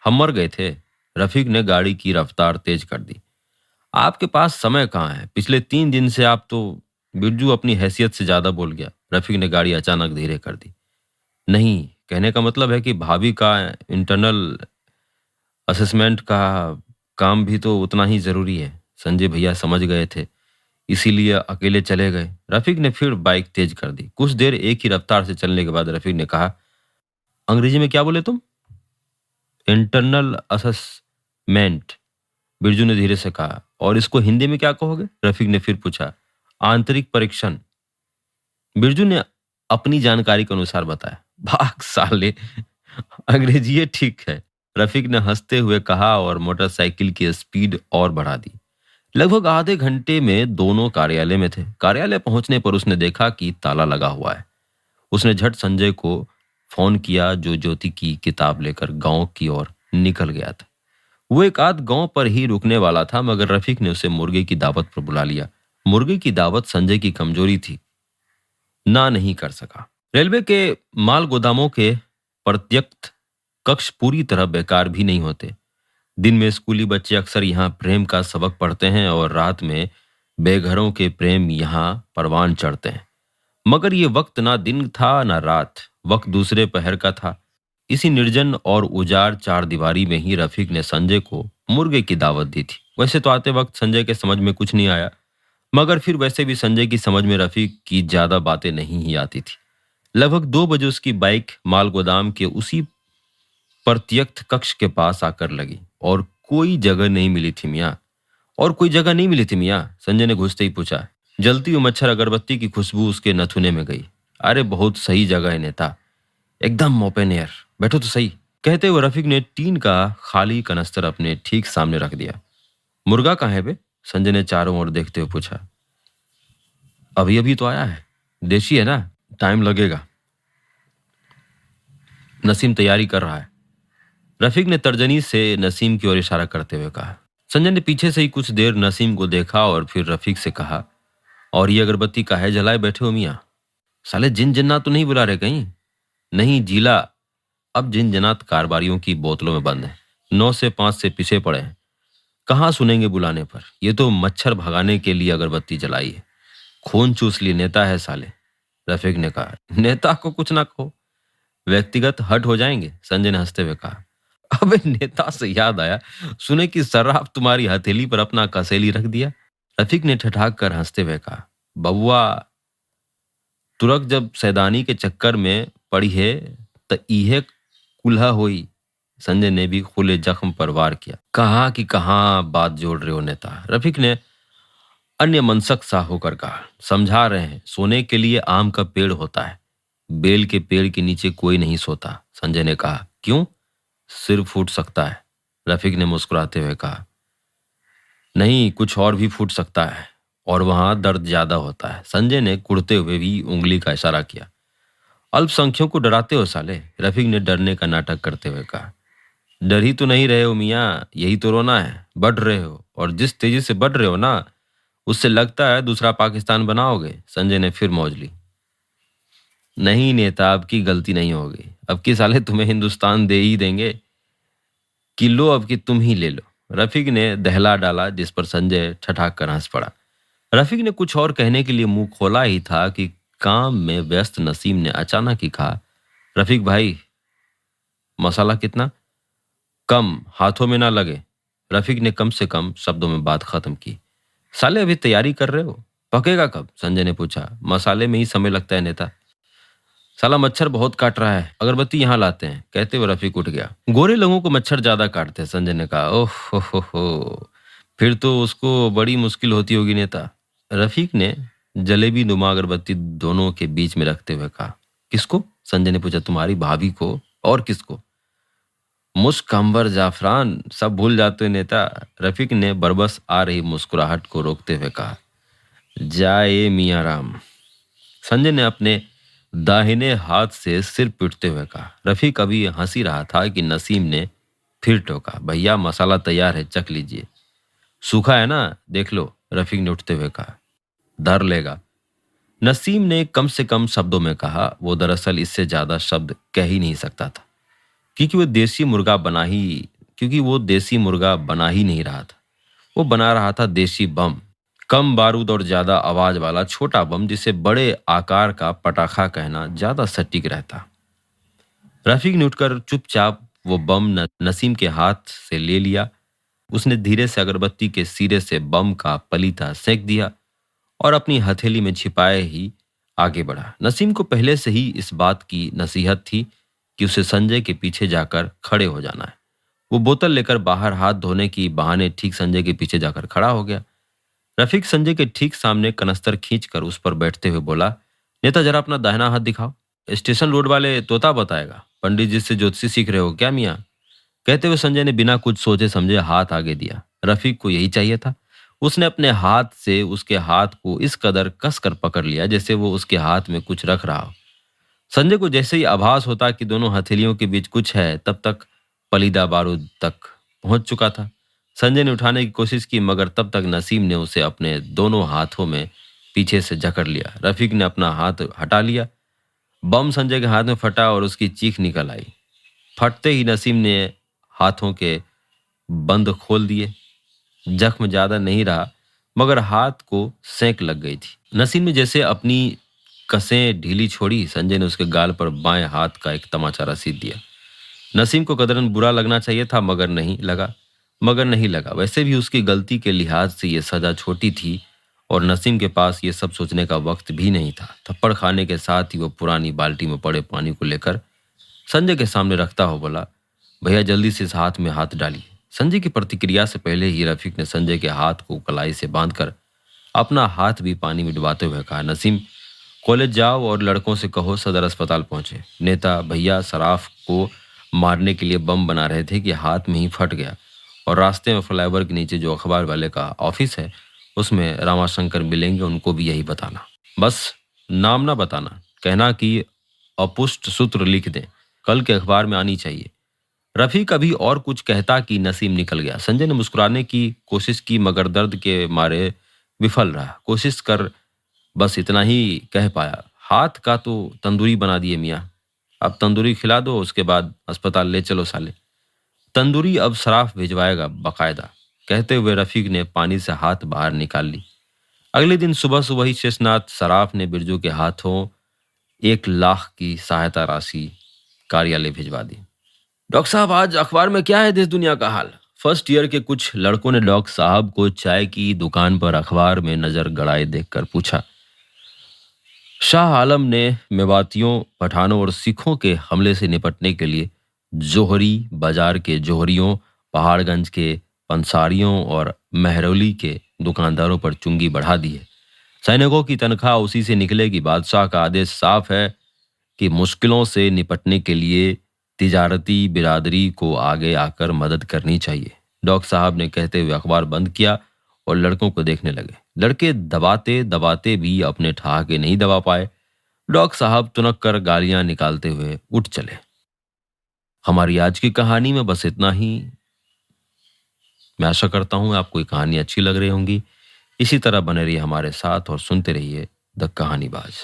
हम मर गए थे। रफीक ने गाड़ी की रफ्तार तेज कर दी। आपके पास समय कहाँ है? पिछले 3 दिन से आप तो। बिरजू अपनी हैसियत से ज्यादा बोल गया। रफीक ने गाड़ी अचानक धीरे कर दी। नहीं, कहने का मतलब है कि भाभी का इंटरनल असेसमेंट का काम भी तो उतना ही जरूरी है। संजय भैया समझ गए थे, इसीलिए अकेले चले गए। रफीक ने फिर बाइक तेज कर दी। कुछ देर एक ही रफ्तार से चलने के बाद रफीक ने कहा, अंग्रेजी में क्या बोले तुम? इंटरनल असेसमेंट, बिरजू ने धीरे से कहा। और इसको हिंदी में क्या कहोगे? रफीक ने फिर पूछा। आंतरिक परीक्षण, बिरजू ने अपनी जानकारी के अनुसार बताया। भाग साले, अंग्रेजी ये ठीक है, रफीक ने हंसते हुए कहा और मोटरसाइकिल की स्पीड और बढ़ा दी। लगभग आधे घंटे में दोनों कार्यालय में थे। कार्यालय पहुंचने पर उसने देखा कि ताला लगा हुआ है। उसने झट संजय को फोन किया, जो ज्योति की किताब लेकर गांव की ओर निकल गया था। वो एक आध गांव पर ही रुकने वाला था, मगर रफीक ने उसे मुर्गे की दावत पर बुला लिया। मुर्गे की दावत संजय की कमजोरी थी, ना नहीं कर सका। रेलवे के माल गोदामों के प्रत्यक्ष कक्ष पूरी तरह बेकार भी नहीं होते। दिन में स्कूली बच्चे अक्सर यहाँ प्रेम का सबक पढ़ते हैं और रात में बेघरों के प्रेम यहाँ परवान चढ़ते हैं। मगर ये वक्त ना दिन था ना रात, वक्त दूसरे पहर का था। इसी निर्जन और उजाड़ चार दीवारी में ही रफीक ने संजय को मुर्गे की दावत दी थी। वैसे तो आते वक्त संजय के समझ में कुछ नहीं आया, मगर फिर वैसे भी संजय की समझ में रफीक की ज्यादा बातें नहीं ही आती थी। लगभग 2 बजे उसकी बाइक माल गोदाम के उसी प्रत्यक्ष कक्ष के पास आकर लगी। और कोई जगह नहीं मिली थी मियाँ। और कोई जगह नहीं मिली थी मियाँ, संजय ने घुसते ही पूछा। जलती हुई मच्छर अगरबत्ती की खुशबू उसके नथुने में गई। अरे बहुत सही जगह है नेता, एकदम ओपन एयर, बैठो तो सही। कहते हुए रफीक ने टीन का खाली कनस्तर अपने ठीक सामने रख दिया। मुर्गा कहाँ है बे? संजय ने चारों ओर देखते हुए पूछा। अभी अभी तो आया है, देशी है ना, टाइम लगेगा, नसीम तैयारी कर रहा है। रफीक ने तर्जनी से नसीम की ओर इशारा करते हुए कहा। संजय ने पीछे से ही कुछ देर नसीम को देखा और फिर रफीक से कहा, और ये अगरबत्ती काहे जलाए बैठे हो मियाँ? साले जिन जन्नात तो नहीं बुला रहे कहीं? नहीं जीला, अब जिन जन्नात कारबारियों की बोतलों में बंद है, 9 से 5 से पीछे पड़े हैं, कहाँ सुनेंगे बुलाने पर? ये तो मच्छर भगाने के लिए अगरबत्ती जलाई है। खून चूस लिए नेता है साले। रफीक ने कहा। नेता को कुछ ना कहो, व्यक्तिगत हट हो जाएंगे, संजय ने हंसते हुए कहा। अबे नेता से याद आया, सुने कि सर्राफ तुम्हारी हथेली पर अपना कसेली रख दिया। रफीक ने ठठाक कर हंसते हुए कहा, बबुआ, तुरक जब सैदानी के चक्कर में पड़ी है त इहे कुल्हा होई। संजय ने भी खुले जख्म पर वार किया। कहा कि कहाँ बात जोड़ रहे हो नेता, रफीक ने अन्य मनसक सा होकर कहा। समझा रहे हैं, सोने के लिए आम का पेड़ होता है, बेल के पेड़ के नीचे कोई नहीं सोता। संजय ने कहा, क्यों? सिर फूट सकता है। रफीक ने मुस्कुराते हुए कहा, नहीं, कुछ और भी फूट सकता है, और वहां दर्द ज्यादा होता है। संजय ने कुड़ते हुए भी उंगली का इशारा किया। अल्पसंख्यों को डराते हो साले, रफीक ने डरने का नाटक करते हुए कहा। डर ही तो नहीं रहे हो मियाँ, यही तो रोना है। बढ़ रहे हो, और जिस तेजी से बढ़ रहे हो ना, उससे लगता है दूसरा पाकिस्तान बनाओगे। संजय ने फिर मौज ली। नहीं नेता, अब की गलती नहीं होगी, अब की साले तुम्हें हिंदुस्तान दे ही देंगे। कि लो, अब की तुम ही ले लो। रफीक ने दहला डाला, जिस पर संजय ठठाक कर हंस पड़ा। रफीक ने कुछ और कहने के लिए मुंह खोला ही था कि काम में व्यस्त नसीम ने अचानक ही कहा, रफीक भाई, मसाला कितना? कम, हाथों में ना लगे। रफीक ने कम से कम शब्दों में बात खत्म की। साले अभी तैयारी कर रहे हो? पकेगा कब? संजय ने पूछा। मसाले में ही समय लगता है नेता। साला मच्छर बहुत काट रहा है, अगरबत्ती यहाँ लाते हैं। कहते हुए रफीक उठ गया। गोरे लोगों को मच्छर ज्यादा काटते हैं, संजय ने कहा। ओह हो, फिर तो उसको बड़ी मुश्किल होती होगी नेता। रफीक ने जलेबी नुमा अगरबत्ती दोनों के बीच में रखते हुए कहा। किसको? संजय ने पूछा। तुम्हारी भाभी को, और किसको? मुश्क, अंबर, जाफरान, सब भूल जाते हो नेता। रफीक ने बरबस आ रही मुस्कुराहट को रोकते हुए कहा। जाए मियाँ राम। संजय ने अपने दाहिने हाथ से सिर पीटते हुए कहा। रफीक अभी हंसी रहा था कि नसीम ने फिर टोका। भैया, मसाला तैयार है, चख लीजिए। सूखा है ना, देख लो। रफीक ने उठते हुए कहा। धर लेगा। नसीम ने कम से कम शब्दों में कहा। वो दरअसल इससे ज्यादा शब्द कह ही नहीं सकता था, क्योंकि वो देसी मुर्गा बना ही नहीं रहा था। वो बना रहा था देसी बम। कम बारूद और ज्यादा आवाज वाला छोटा बम, जिसे बड़े आकार का पटाखा कहना ज्यादा सटीक रहता। रफीक ने उठकर चुपचाप वो बम नसीम के हाथ से ले लिया। उसने धीरे से अगरबत्ती के सिरे से बम का पलीता सेंक दिया और अपनी हथेली में छिपाए ही आगे बढ़ा। नसीम को पहले से ही इस बात की नसीहत थी कि उसे संजय के पीछे जाकर खड़े हो जाना है। वो बोतल लेकर बाहर हाथ धोने की बहाने ठीक संजय के पीछे जाकर खड़ा हो गया। रफीक संजय के ठीक सामने कनस्तर खींचकर उस पर बैठते हुए बोला, नेता, जरा अपना दाहिना हाथ दिखाओ। स्टेशन रोड वाले तोता बताएगा। पंडित जी से ज्योतिषी सीख रहे हो क्या मियाँ? कहते हुए संजय ने बिना कुछ सोचे समझे हाथ आगे दिया। रफीक को यही चाहिए था। उसने अपने हाथ से उसके हाथ को इस कदर कस कर पकड़ लिया जैसे वो उसके हाथ में कुछ रख रहा हो। संजय को जैसे ही आभास होता कि दोनों हथेलियों के बीच कुछ है, तब तक पलीदा बारूद तक पहुंच चुका था। संजय ने उठाने की कोशिश की, मगर तब तक नसीम ने उसे अपने दोनों हाथों में पीछे से जकड़ लिया। रफीक ने अपना हाथ हटा लिया। बम संजय के हाथ में फटा और उसकी चीख निकल आई। फटते ही नसीम ने हाथों के बंद खोल दिए। जख्म ज्यादा नहीं रहा, मगर हाथ को सेंक लग गई थी। नसीम ने जैसे अपनी कसें ढीली छोड़ी, संजय ने उसके गाल पर बाएं हाथ का एक तमाचा रसीद दिया। नसीम को कदरन बुरा लगना चाहिए था, मगर नहीं लगा। वैसे भी उसकी गलती के लिहाज से यह सजा छोटी थी, और नसीम के पास ये सब सोचने का वक्त भी नहीं था। थप्पड़ खाने के साथ ही वो पुरानी बाल्टी में पड़े पानी को लेकर संजय के सामने रखता हो बोला, भैया, जल्दी से इस हाथ में हाथ डालिए। संजय की प्रतिक्रिया से पहले ही रफीक ने संजय के हाथ को कलाई से बांधकर अपना हाथ भी पानी में डुबाते हुए कहा, नसीम, कॉलेज जाओ और लड़कों से कहो सदर अस्पताल पहुंचे। नेता भैया सराफ को मारने के लिए बम बना रहे थे कि हाथ में ही फट गया, और रास्ते में फ्लाईओवर के नीचे जो अखबार वाले का ऑफिस है, उसमें रामाशंकर मिलेंगे, उनको भी यही बताना। बस नाम ना बताना, कहना कि अपुष्ट सूत्र लिख दें, कल के अखबार में आनी चाहिए। रफीक अभी और कुछ कहता कि नसीम निकल गया। संजय ने मुस्कुराने की कोशिश की, मगर दर्द के मारे विफल रहा। कोशिश कर बस इतना ही कह पाया, हाथ का तो तंदूरी बना दिए मियाँ, अब तंदूरी खिला दो, उसके बाद अस्पताल ले चलो साले। तंदूरी अब सराफ भिजवाएगा बाकायदा। कहते हुए रफीक ने पानी से हाथ बाहर निकाल ली। अगले दिन सुबह सुबह ही शेषनाथ सराफ ने बिरजू के हाथों 1 लाख की सहायता राशि कार्यालय भिजवा दी। डॉक्टर साहब, आज अखबार में क्या है देश दुनिया का हाल? फर्स्ट ईयर के कुछ लड़कों ने डॉक्टर साहब को चाय की दुकान पर अखबार में नजर गड़ाए देखकर पूछा। शाह आलम ने मेवातियों, पठानों और सिखों के हमले से निपटने के लिए जोहरी बाजार के जोहरियों, पहाड़गंज के पंसारियों और महरौली के दुकानदारों पर चुंगी बढ़ा दी है। सैनिकों की तनख्वाह उसी से निकलेगी। बादशाह का आदेश साफ है कि मुश्किलों से निपटने के लिए तिजारती बिरादरी को आगे आकर मदद करनी चाहिए। डॉक्टर साहब ने कहते हुए अखबार बंद किया और लड़कों को देखने लगे। लड़के दबाते दबाते भी अपने ठहाके नहीं दबा पाए। डॉक्टर साहब तुनक कर गालियां निकालते हुए उठ चले। हमारी आज की कहानी में बस इतना ही। मैं आशा करता हूँ आपको ये कहानी अच्छी लग रही होंगी। इसी तरह बने रहिए हमारे साथ और सुनते रहिए द कहानीबाज।